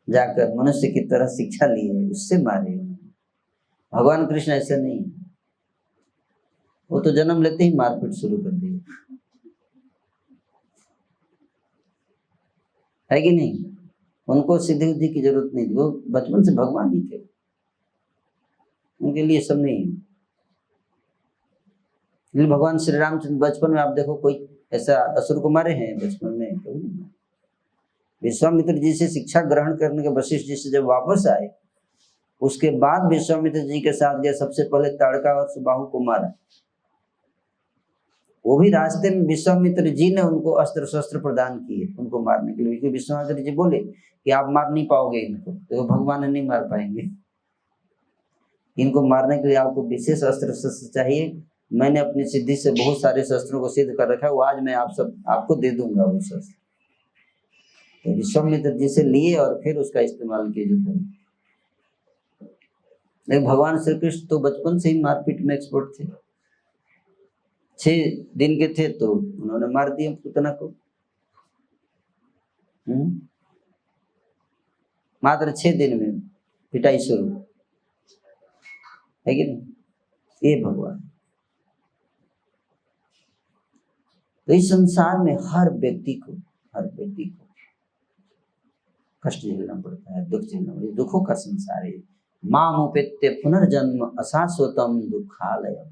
जाकर मनुष्य की तरह शिक्षा लिए, उससे मारे। भगवान कृष्ण ऐसे नहीं, वो तो जन्म लेते ही मारपीट शुरू कर दी, है कि नहीं? उनको सिद्धि बुद्धि की जरूरत नहीं थी, वो बचपन से भगवान ही थे, उनके लिए सब नहीं है। भगवान श्री रामचंद्र बचपन में आप देखो कोई ऐसा असुर को मारे हैं बचपन में? कभी नहीं। विश्वामित्र जी से शिक्षा ग्रहण करने के वशिष्ठ जी से जब वापस आए, उसके बाद विश्वामित्र जी के साथ गए, सबसे पहले ताड़का और सुबाहु को मारा। वो भी रास्ते में विश्वामित्र जी ने उनको अस्त्र शस्त्र प्रदान किए उनको मारने के लिए, क्योंकि विश्वामित्र जी बोले कि आप मार नहीं पाओगे इनको, तो भगवान नहीं मार पाएंगे, इनको मारने के लिए आपको विशेष अस्त्र शस्त्र चाहिए मैंने अपनी सिद्धि से बहुत सारे शस्त्रों को सिद्ध कर रखा है, वो आज मैं आपको दे दूंगा वो शस्त्र। तो विश्वामित्र जी से लिए और फिर उसका इस्तेमाल किए युद्ध में। लेकिन भगवान श्री कृष्ण तो बचपन से ही मारपीट में एक्सपर्ट थे। 6 दिन के थे तो उन्होंने मार दिया पुतना को। मात्र 6 दिन में पिटाई शुरू, है कि नहीं? ये भगवान। तो इस संसार में हर व्यक्ति को कष्ट झेलना पड़ता है, दुख झेलना पड़ता है। दुखों का संसार है। मामुपेत्य पुनर्जन्म अशाश्वतम दुःखालयम्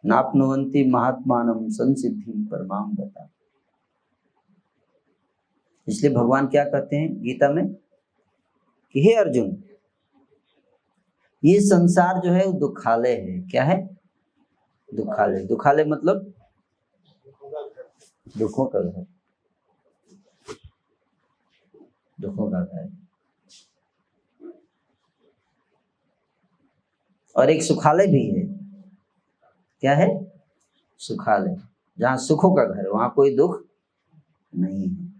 नाप्नुवन्ति महात्मानं संसिद्धिं परमां गता। इसलिए भगवान क्या कहते हैं गीता में कि हे अर्जुन, ये संसार जो है वो दुखालय है। क्या है? दुखालय। दुखालय मतलब दुखों का घर, दुखों का घर। और एक सुखालय भी है। क्या है? सुखालय, जहाँ सुखों का घर, वहां कोई दुख नहीं है।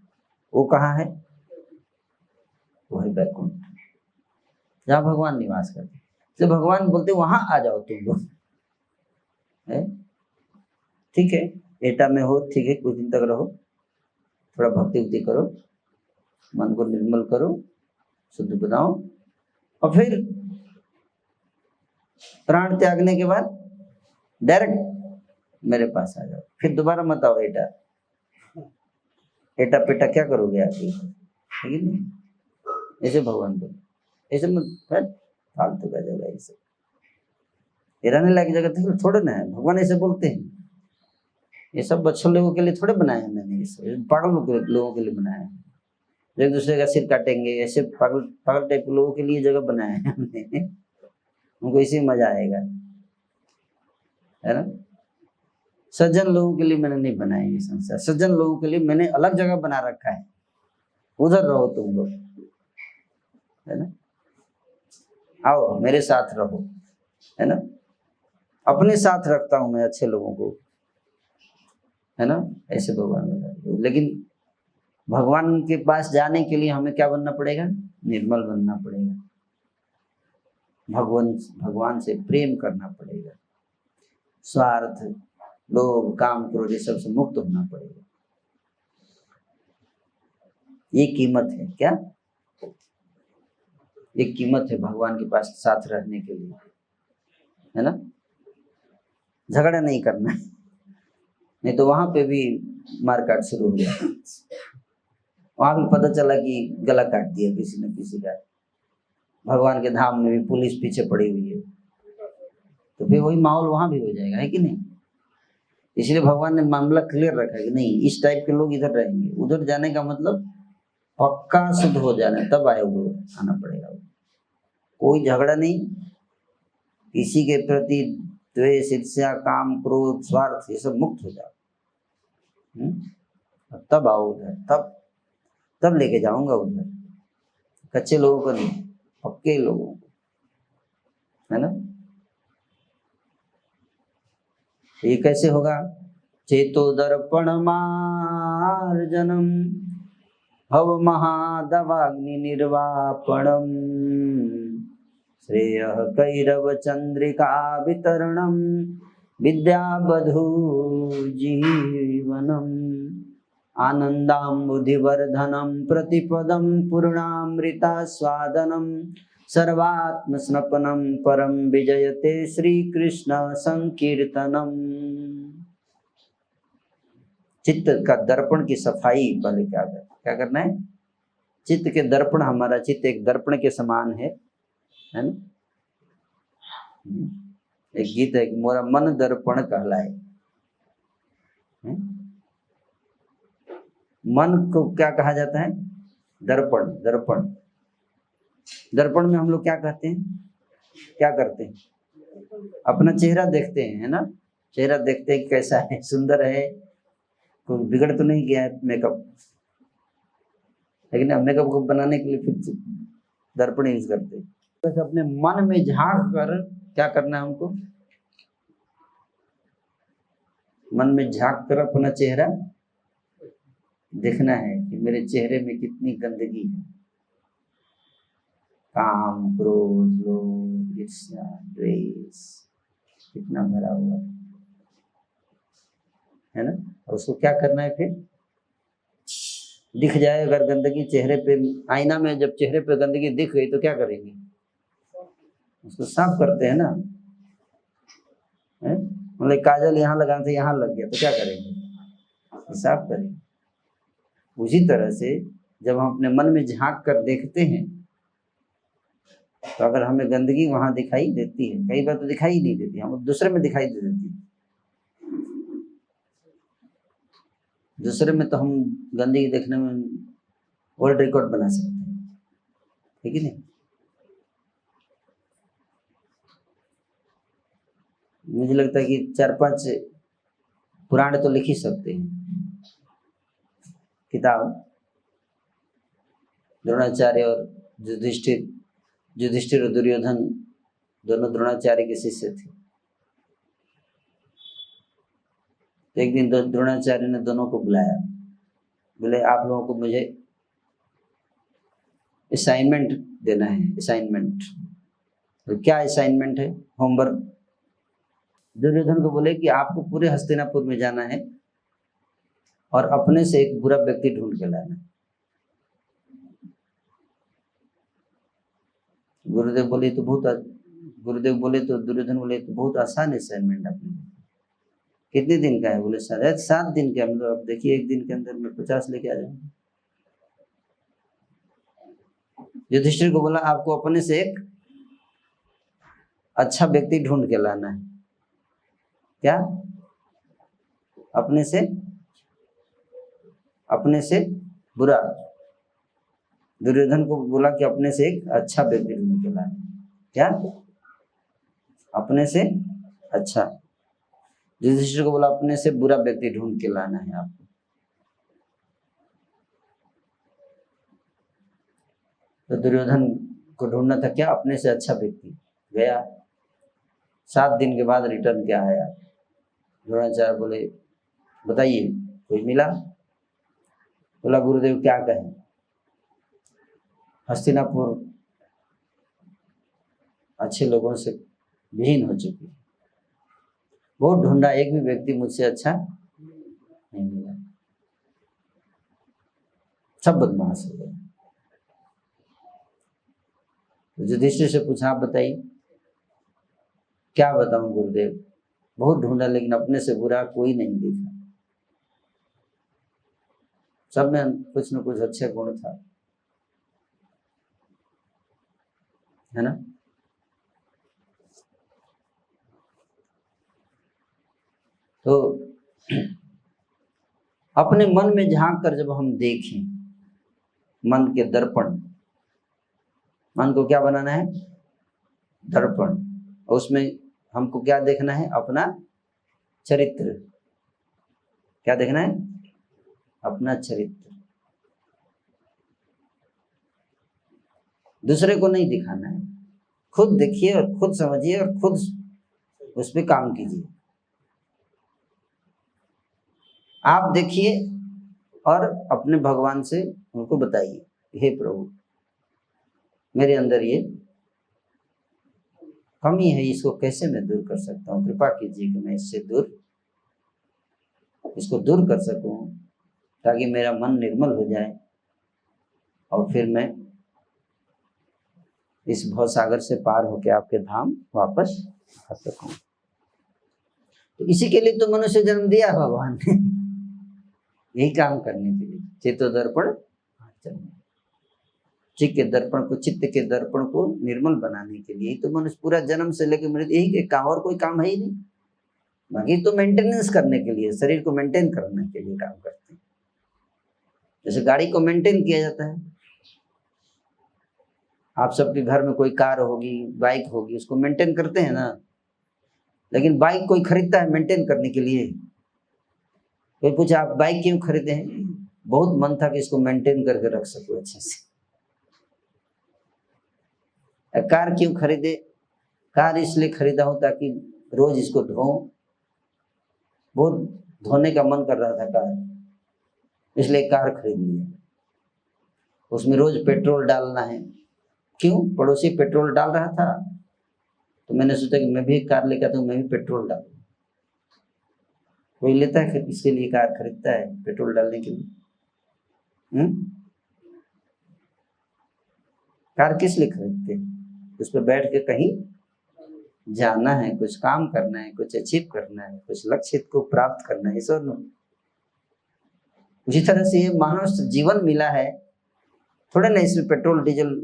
वो कहाँ है? वो है वैकुंठ, जहाँ भगवान निवास करते। तो भगवान बोलते वहां आ जाओ तुम लोग, है ठीक है, एटा में हो, ठीक है, कुछ दिन तक रहो, थोड़ा भक्ति उक्ति करो, मन को निर्मल करो, शुद्ध बनाओ, और फिर प्राण त्यागने के बाद डायरेक्ट मेरे पास आ जाओ। फिर दोबारा मत आओ एटा पेटा क्या करोगे आके, है कि नहीं? ऐसे भगवान को, ऐसे मत फालतू का जगह, ऐसे रहने लायक जगह थोड़े ना है। भगवान ऐसे बोलते हैं, ये सब बच्चों लोगों के लिए थोड़े बनाए हैं मैंने, इसे पागल लोगों के लिए बनाया है। जो एक दूसरे का सिर काटेंगे, ऐसे पागल टाइप के लोगों के लिए जगह बनाया है हमने। उनको इसी में मजा आएगा, है ना? सज्जन लोगों के लिए मैंने नहीं बनाया ये संसार। सज्जन लोगों के लिए मैंने अलग जगह बना रखा है, उधर रहो तुम लोग, है ना? आओ मेरे साथ रहो, है ना? अपने साथ रखता हूं मैं अच्छे लोगों को, है ना? ऐसे भगवान बता। लेकिन भगवान के पास जाने के लिए हमें क्या बनना पड़ेगा? निर्मल बनना पड़ेगा, भगवान से प्रेम करना पड़ेगा, स्वार्थ, लोभ, काम, क्रोध, ये सब से मुक्त होना पड़ेगा। ये कीमत है। क्या? ये कीमत है भगवान के पास साथ रहने के लिए, है ना? झगड़ा नहीं करना है, नहीं तो वहां पे भी मारकाट शुरू हो गया। वहां भी पता चला कि गला काट दिया किसी न किसी का। भगवान के धाम में भी पुलिस पीछे पड़ी हुई है, तो फिर वही माहौल वहां भी हो जाएगा, है कि नहीं? इसलिए भगवान ने मामला क्लियर रखा है कि नहीं, इस टाइप के लोग इधर रहेंगे। उधर जाने का मतलब पक्का शुद्ध हो जाना, तब आए हुए आना पड़ेगा। कोई झगड़ा नहीं, किसी के प्रति द्वेष, ईर्ष्या, काम, क्रोध, स्वार्थ, ये सब मुक्त हो जाओ, तब आओ उधर, तब लेके जाऊंगा उधर। कच्चे लोगों को नहीं, पक्के लोगों को, है ना? ये कैसे होगा? चेतो दर्पण मार्जनम भव महादवाग्नि निर्वापणम श्रेयः कैरव चंद्रिका वितरणम विद्यावधू जीवनम आनंदाम्बुधिवर्धनम प्रतिपदम पूर्णामृतास्वादनम सर्वात्म स्नपनम परम विजयते श्री कृष्ण संकीर्तनम। चित्त का दर्पण की सफाई पहले क्या करना है? चित्त के दर्पण, हमारा चित्त एक दर्पण के समान है ना? एक गीत है, मोरा मन दर्पण कहलाए। मन को क्या कहा जाता है? दर्पण। दर्पण में हम लोग क्या कहते हैं, क्या करते हैं? अपना चेहरा देखते हैं, है ना? चेहरा देखते हैं कैसा है, सुंदर है, कोई बिगड़ तो नहीं गया है मेकअप, लेकिन मेकअप को बनाने के लिए फिर दर्पण यूज करते हैं। बस अपने मन में झांक कर क्या करना है हमको? मन में झांक कर अपना चेहरा देखना है कि मेरे चेहरे में कितनी गंदगी है, काम, क्रोध, लोभ, ईर्ष्या, द्वेष कितना भरा हुआ है ना। और उसको क्या करना है फिर? दिख जाए अगर गंदगी चेहरे पे, आईना में जब चेहरे पे गंदगी दिख गई तो क्या करेंगे? उसको साफ करते हैं ना। मतलब काजल यहाँ लगाना था, यहाँ लग गया तो क्या करेंगे? साफ करेंगे। उसी तरह से जब हम अपने मन में झांक कर देखते हैं तो अगर हमें गंदगी वहां दिखाई देती है, कई बार तो दिखाई नहीं देती, हम दूसरे में दिखाई दे देती है। दूसरे में तो हम गंदगी देखने में वर्ल्ड रिकॉर्ड बना सकते हैं, है कि नहीं? मुझे लगता है कि 4-5 पुराण तो लिख ही सकते हैं किताब। द्रोणाचार्य और युधिष्ठिर और दुर्योधन दोनों द्रोणाचार्य के शिष्य थे। तो एक दिन द्रोणाचार्य ने दोनों को बुलाया, बोले आप लोगों को मुझे असाइनमेंट देना है। असाइनमेंट तो क्या असाइनमेंट है? होमवर्क। दुर्योधन को बोले कि आपको पूरे हस्तिनापुर में जाना है और अपने से एक बुरा व्यक्ति ढूंढ के लाना। गुरुदेव बोले तो बहुत आसान असाइनमेंट आपने। कितने दिन का है? बोले 7 दिन का। मतलब अब देखिए, एक दिन के अंदर मैं 50 लेके आ जाऊंगा। युधिष्ठिर को बोला आपको अपने से एक अच्छा व्यक्ति ढूंढ के लाना है। क्या? अपने से बुरा। दुर्योधन को बोला कि अपने से एक अच्छा व्यक्ति ढूंढ के लाना। क्या? अपने से अच्छा। युधिष्ठिर को बोला अपने से बुरा व्यक्ति ढूंढ के लाना है आपको। तो दुर्योधन को ढूंढना था क्या? अपने से अच्छा व्यक्ति। गया, 7 दिन के बाद रिटर्न क्या आया? द्रोणाचार्य बोले बताइए कोई मिला? बोला गुरुदेव क्या कहें, हस्तिनापुर अच्छे लोगों से विहीन हो चुकी है। बहुत ढूंढा, एक भी व्यक्ति मुझसे अच्छा नहीं मिला, सब बदमाश हो गए। तो युधिष्ठिर से पूछा आप बताइए। क्या बताऊं गुरुदेव, बहुत ढूंढा लेकिन अपने से बुरा कोई नहीं दिखा। सब में कुछ न कुछ अच्छा गुण था, है ना। तो अपने मन में झांक कर जब हम देखें, मन के दर्पण, मन को क्या बनाना है? दर्पण। और उसमें हमको क्या देखना है? अपना चरित्र। क्या देखना है? अपना चरित्र। दूसरे को नहीं दिखाना है, खुद देखिए और खुद समझिए और खुद उस पर काम कीजिए। आप देखिए और अपने भगवान से उनको बताइए, हे प्रभु मेरे अंदर ये कमी है, इसको कैसे मैं दूर कर सकता हूँ? कृपा कीजिए कि मैं इसको दूर कर सकूं, ताकि मेरा मन निर्मल हो जाए और फिर मैं इस भवसागर से पार होकर आपके धाम वापस आ सकूं। तो इसी के लिए तो मनुष्य जन्म दिया भगवान ने, यही काम करने के लिए। चित्त दर्पण, चित्त के दर्पण को निर्मल बनाने के लिए तो मनुष्य पूरा जन्म से लेकर मृत्यु यही एक काम, और कोई काम है ही नहीं। बाकी तो मेंटेनेंस करने के लिए, शरीर को मेंटेन करने के लिए काम करते हैं। जैसे गाड़ी को मेंटेन किया जाता है, आप सबके घर में कोई कार होगी, बाइक होगी, उसको मेंटेन करते हैं ना। लेकिन बाइक कोई खरीदता है मेंटेन करने के लिए? कोई पूछा आप बाइक क्यों खरीदे हैं? बहुत मन था कि इसको मेंटेन करके रख सकूं अच्छे से। कार क्यों खरीदे? कार इसलिए खरीदा हूँ ताकि रोज इसको धोऊं, बहुत धोने का मन कर रहा था कार, इसलिए कार खरीद ली। उसमें रोज पेट्रोल डालना है। क्यों? पड़ोसी पेट्रोल डाल रहा था तो मैंने सोचा कि मैं भी एक कार लेकर आता हूँ, मैं भी पेट्रोल डालूं। कोई लेता है इसके लिए कार खरीदता है पेट्रोल डालने के लिए। कार किस लिए खरीदते हैं? उस पर बैठ के कहीं जाना है, कुछ काम करना है, कुछ अचीव करना है, कुछ लक्ष्य को प्राप्त करना है, सो नो। उसी तरह से ये मानव जीवन मिला है, थोड़े ना इसमें पेट्रोल डीजल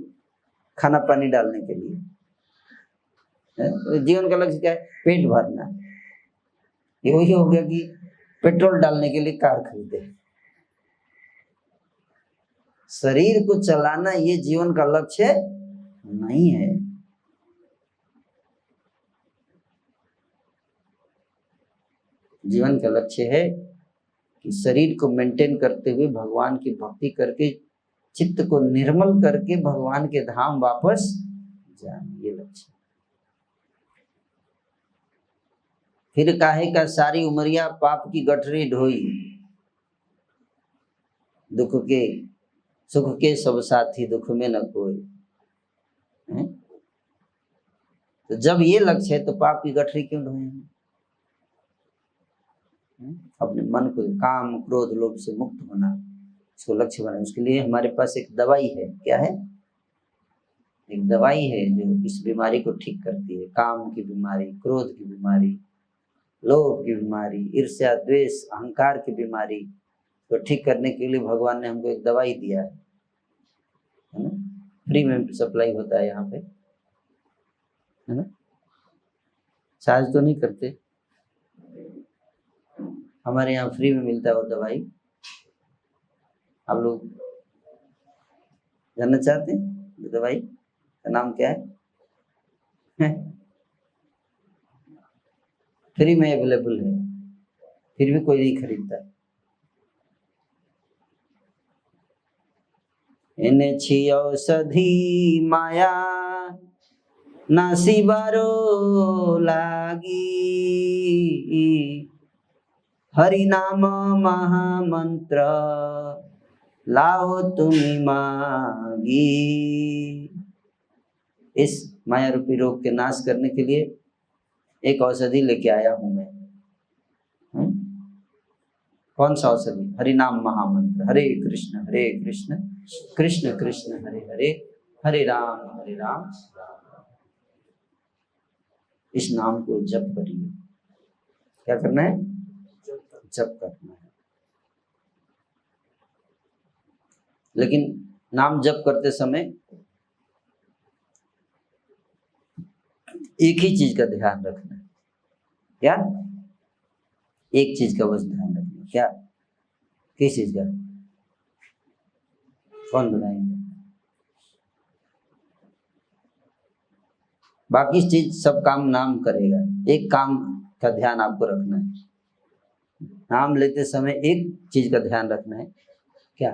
खाना पानी डालने के लिए। जीवन का लक्ष्य क्या है? पेट भरना। ये वही हो गया कि पेट्रोल डालने के लिए कार खरीदे। शरीर को चलाना ये जीवन का लक्ष्य नहीं है। जीवन का लक्ष्य है कि शरीर को मेंटेन करते हुए भगवान की भक्ति करके चित्त को निर्मल करके भगवान के धाम वापस जाना, ये लक्ष्य। फिर काहे का सारी उमरिया पाप की गठरी ढोई, दुख के सुख के सब साथी दुख में न कोई। तो जब ये लक्ष्य है तो पाप की गठरी क्यों ढोए? अपने मन को काम क्रोध लोभ से मुक्त होना, इसको लक्ष्य बनाए। उसके लिए हमारे पास एक दवाई है। क्या है? एक दवाई है जो इस बीमारी को ठीक करती है। काम की बीमारी, क्रोध की बीमारी, लोभ की बीमारी, ईर्ष्या द्वेष अहंकार की बीमारी को ठीक करने के लिए भगवान ने हमको एक दवाई दिया है ना। फ्री में सप्लाई होता है यहाँ पे, है ना। चार्ज तो नहीं करते, हमारे यहाँ फ्री में मिलता है वो दवाई। आप लोग जानना चाहते हैं दवाई का नाम क्या है? फ्री में अवेलेबल है, फिर भी कोई नहीं खरीदता। एने छी औषधि माया नासिबारो लागी, हरि नाम महामंत्र लाओ तुम्ही मागी। इस माया रूपी रोग के नाश करने के लिए एक औषधि लेके आया हूं मैं। कौन सा औषधि? हरि नाम महामंत्र। हरे कृष्ण कृष्ण कृष्ण हरे हरे, हरे राम। इस नाम को जप करिए। क्या करना है? जप करना है। लेकिन नाम जप करते समय एक ही चीज का ध्यान रखना है। क्या? एक चीज का बस ध्यान रखना। क्या? किस चीज का? कौन बताएंगे? बाकी चीज सब काम नाम करेगा, एक काम का ध्यान आपको रखना है। नाम लेते समय एक चीज का ध्यान रखना है। क्या?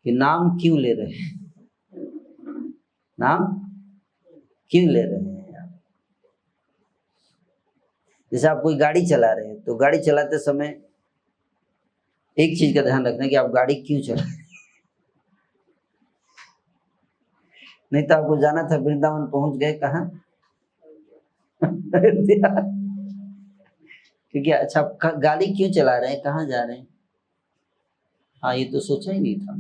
कि नाम क्यों ले रहे हैं? नाम क्यों ले रहे हैं? जैसे आप कोई गाड़ी चला रहे हैं तो गाड़ी चलाते समय एक चीज का ध्यान रखना है कि आप गाड़ी क्यों चला रहे हैं। नहीं तो आपको जाना था वृंदावन, पहुंच गए कहाँ? क्योंकि अच्छा गाड़ी क्यों चला रहे हैं, कहाँ जा रहे हैं? हाँ, ये तो सोचा ही नहीं था।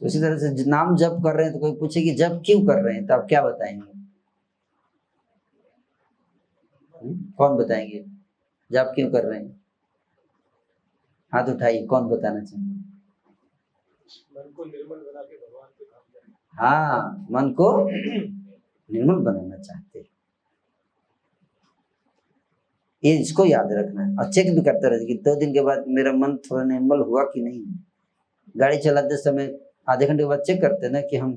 तो इसी तरह से नाम जप कर रहे हैं तो कोई पूछे कि जप क्यों कर रहे हैं, तो आप क्या बताएंगे? कौन बताएंगे जप क्यों कर रहे हैं? हाथ उठाइए, कौन बताना चाहिए? मन को निर्मल बना के भगवान के धाम जाए। हाँ, मन को निर्मल बनाना चाहते हैं। ये इसको याद रखना है और चेक भी करते रहे कि 2 दिन के बाद मेरा मन थोड़ा निर्मल हुआ कि नहीं। गाड़ी चलाते समय आधे घंटे के बाद चेक करते हैं ना कि हम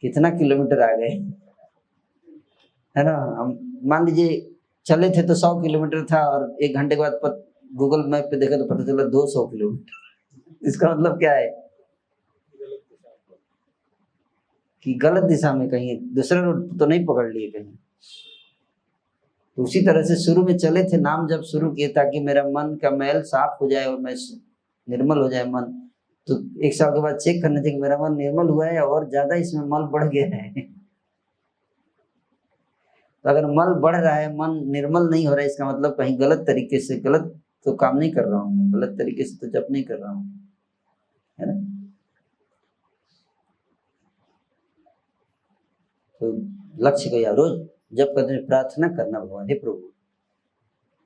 कितना किलोमीटर आ गए, है ना। हम मान लीजिए चले थे तो 100 किलोमीटर था और 1 घंटे के बाद गूगल मैप पे देखा तो पता चला 200 किलोमीटर। इसका मतलब क्या है? कि गलत दिशा में कहीं दूसरा रोड तो नहीं पकड़ लिए कहीं। तो उसी तरह से शुरू में चले थे, नाम जब शुरू किए ताकि मेरा मन का मैल साफ हो जाए और मैं निर्मल हो जाए मन। तो 1 साल के बाद चेक करने थे कि मेरा मन निर्मल हुआ है और ज्यादा इसमें मल बढ़ गया है। तो अगर मल बढ़ रहा है, मन निर्मल नहीं हो रहा है, इसका मतलब कहीं गलत तरीके से, गलत तो काम नहीं कर रहा हूँ, गलत तरीके से तो जप नहीं कर रहा हूँ, है ना। तो लक्ष्य को या रोज जब करते प्रार्थना करना, भगवान हे प्रभु,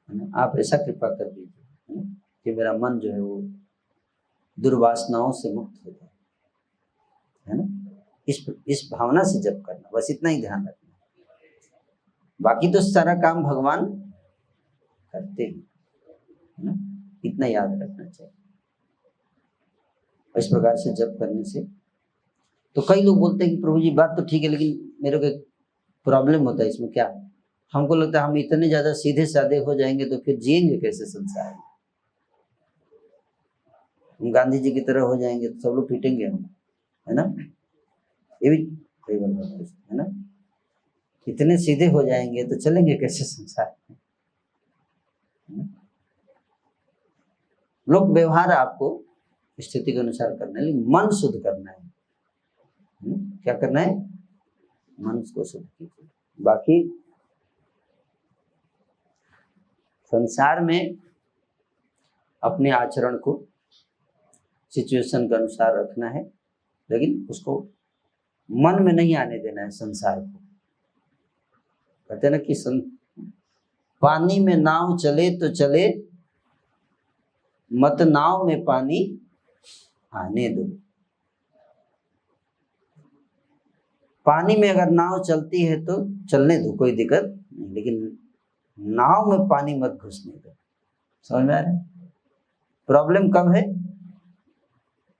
है ना, आप ऐसा कृपा कर दीजिए, है ना, कि मेरा मन जो है वो दुर्वासनाओं से मुक्त हो जाए, है ना। इस भावना से जप करना, बस इतना ही ध्यान रखना। बाकी तो सारा काम भगवान करते हैं, है ना, इतना याद रखना चाहिए। इस प्रकार से जप करने से तो कई लोग बोलते हैं कि प्रभु जी बात तो ठीक है, लेकिन मेरे को एक प्रॉब्लम होता है इसमें। क्या? हमको लगता है हम इतने ज्यादा सीधे साधे हो जाएंगे तो फिर जिएंगे कैसे संसार में? हम गांधी जी की तरह हो जाएंगे तो सब लोग पीटेंगे हम, है ना। ये भी कई बार होता है ना, इतने सीधे हो जाएंगे तो चलेंगे कैसे संसार में? लोग व्यवहार आपको स्थिति के अनुसार करना है, लेकिन मन शुद्ध करना है। क्या करना है? मन को शुद्ध कीजिए। बाकी संसार में अपने आचरण को सिचुएशन के अनुसार रखना है, लेकिन उसको मन में नहीं आने देना है संसार को। कहते हैं ना कि पानी में नाव चले तो चले, मत नाव में पानी आने दो। पानी में अगर नाव चलती है तो चलने दो, कोई दिक्कत नहीं, लेकिन नाव में पानी मत घुसने दो। समझ में आ रहा है? प्रॉब्लम कब है?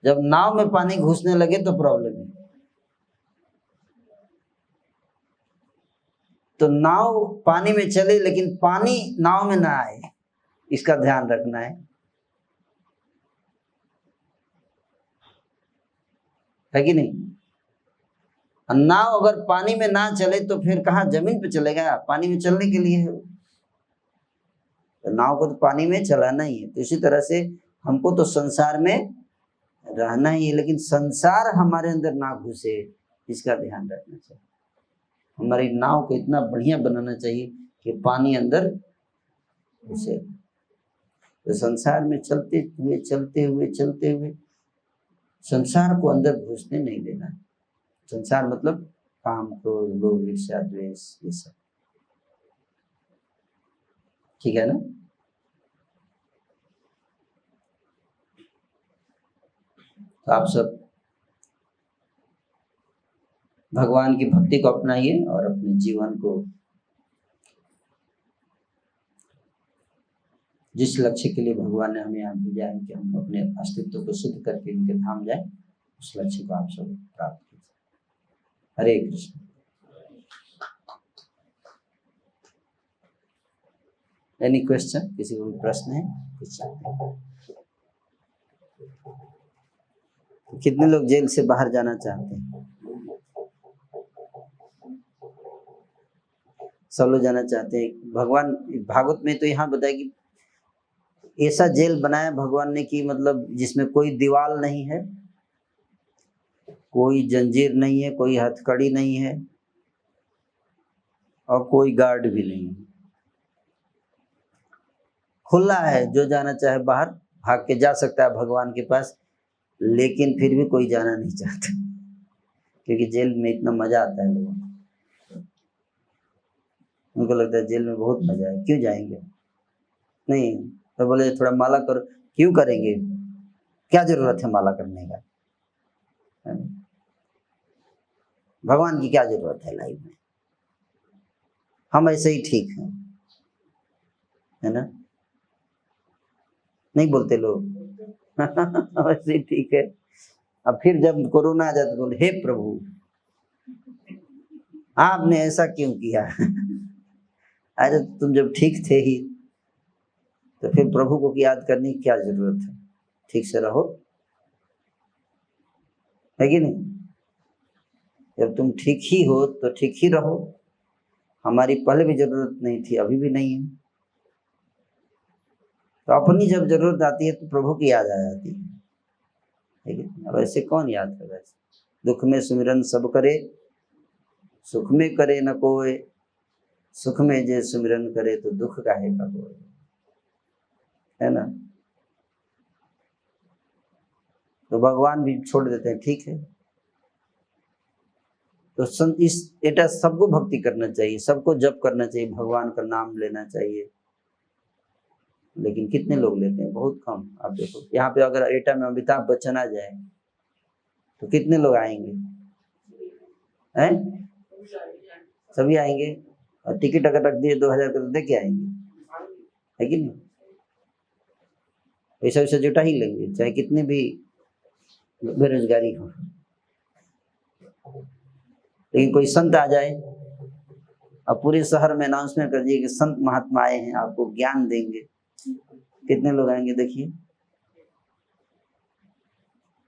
जब नाव में पानी घुसने लगे तो प्रॉब्लम है। तो नाव पानी में चले लेकिन पानी नाव में ना आए, इसका ध्यान रखना है कि नहीं। नाव अगर पानी में ना चले तो फिर कहाँ, जमीन पे चलेगा? पानी में चलने के लिए है, तो नाव को तो पानी में चलाना ही है। तो इसी तरह से हमको तो संसार में रहना ही है, लेकिन संसार हमारे अंदर ना घुसे, इसका ध्यान रखना चाहिए। हमारी नाव को इतना बढ़िया बनाना चाहिए कि पानी अंदर घुसे। तो संसार में चलते हुए संसार को अंदर घुसने नहीं देना। संसार मतलब काम, क्रोध, लोभ, ईर्ष्या, द्वेष, ये सब, ठीक है ना। तो आप सब भगवान की भक्ति को अपनाइए और अपने जीवन को जिस लक्ष्य के लिए भगवान ने हमें यहाँ भेजा है कि हम अपने अस्तित्व को शुद्ध करके इनके धाम जाए, उस लक्ष्य को आप सब प्राप्त कीजिए। हरे कृष्ण। Any question? किसी को प्रश्न है? कितने लोग जेल से बाहर जाना चाहते हैं? सब लोग जाना चाहते हैं। भगवान भागवत में तो यहाँ बताया कि ऐसा जेल बनाया भगवान ने कि मतलब जिसमें कोई दीवार नहीं है, कोई जंजीर नहीं है, कोई हथकड़ी नहीं है और कोई गार्ड भी नहीं है। खुला है, जो जाना चाहे बाहर भाग के जा सकता है भगवान के पास, लेकिन फिर भी कोई जाना नहीं चाहता क्योंकि जेल में इतना मजा आता है लोगों को। उनको लगता है जेल में बहुत मजा है, क्यों जाएंगे? नहीं तो बोले थोड़ा माला करो। क्यों करेंगे? क्या जरूरत है माला करने का? भगवान की क्या जरूरत है लाइफ में? हम ऐसे ही ठीक हैं, है ना। नहीं बोलते लोग ऐसे ही ठीक है। अब फिर जब कोरोना आ जाता तो बोले हे प्रभु आपने ऐसा क्यों किया? अरे तुम जब ठीक थे ही तो फिर प्रभु को याद करने की क्या जरूरत है? ठीक से रहो, है कि नहीं। जब तुम ठीक ही हो तो ठीक ही रहो। हमारी पहले भी जरूरत नहीं थी, अभी भी नहीं है, तो अपनी जब जरूरत आती है तो प्रभु की याद आ जाती है, ठीक है। अब ऐसे कौन याद करेगा? दुख में सुमिरन सब करे, सुख में करे न कोई, सुख में जे सुमिरन करे तो दुख काहे का कोई, है ना। तो भगवान भी छोड़ देते हैं, ठीक है। तो एटा सबको भक्ति करना चाहिए, सबको जप करना चाहिए, भगवान का नाम लेना चाहिए, लेकिन कितने लोग लेते हैं? बहुत कम। आप देखो यहाँ पे अगर एटा में अमिताभ बच्चन आ जाए तो कितने लोग आएंगे? हैं? सभी आएंगे। और टिकट अगर रख दिए 2000 का तो दे के आएंगे, है कि नहीं? पैसा वैसा जुटा ही लेंगे, चाहे कितनी भी बेरोजगारी हो। लेकिन कोई संत आ जाए और पूरे शहर में अनाउंसमेंट कर दिए कि संत महात्मा आए हैं, आपको ज्ञान देंगे, कितने लोग आएंगे? देखिए,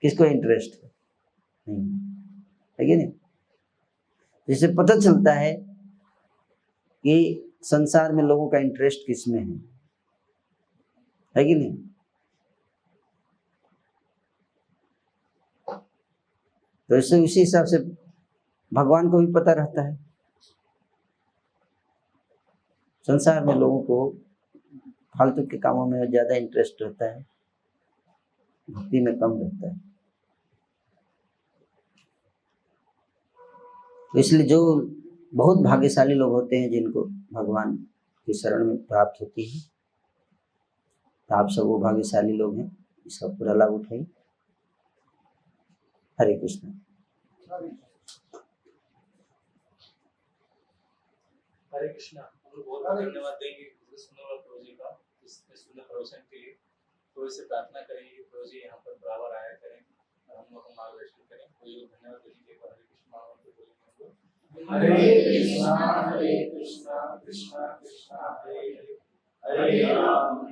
किसको इंटरेस्ट नहीं, है कि नहीं? जिससे पता चलता है कि संसार में लोगों का इंटरेस्ट किस में है कि नहीं? तो इससे इसी हिसाब से भगवान को भी पता रहता है। संसार में लोगों को फालतू के कामों में ज्यादा इंटरेस्ट रहता है, भक्ति में कम रहता है। तो इसलिए जो बहुत भाग्यशाली लोग होते हैं जिनको भगवान की शरण में प्राप्त होती है, तो आप सब वो भाग्यशाली लोग हैं, इसका पूरा लाभ उठाइए। हरे कृष्ण। हरे कृष्णा। हम लोग बहुत धन्यवाद देंगे सुंदर प्रभु जी का इस सुंदर प्रवचन के लिए। तो इसे प्रार्थना करेंगे प्रभु जी यहाँ पर बराबर आया करें और हम लोग को मार्गदर्शन करें। तो ये धन्यवाद देंगे। हरे कृष्णा हरे कृष्णा कृष्णा कृष्णा हरे हरे, हरे राम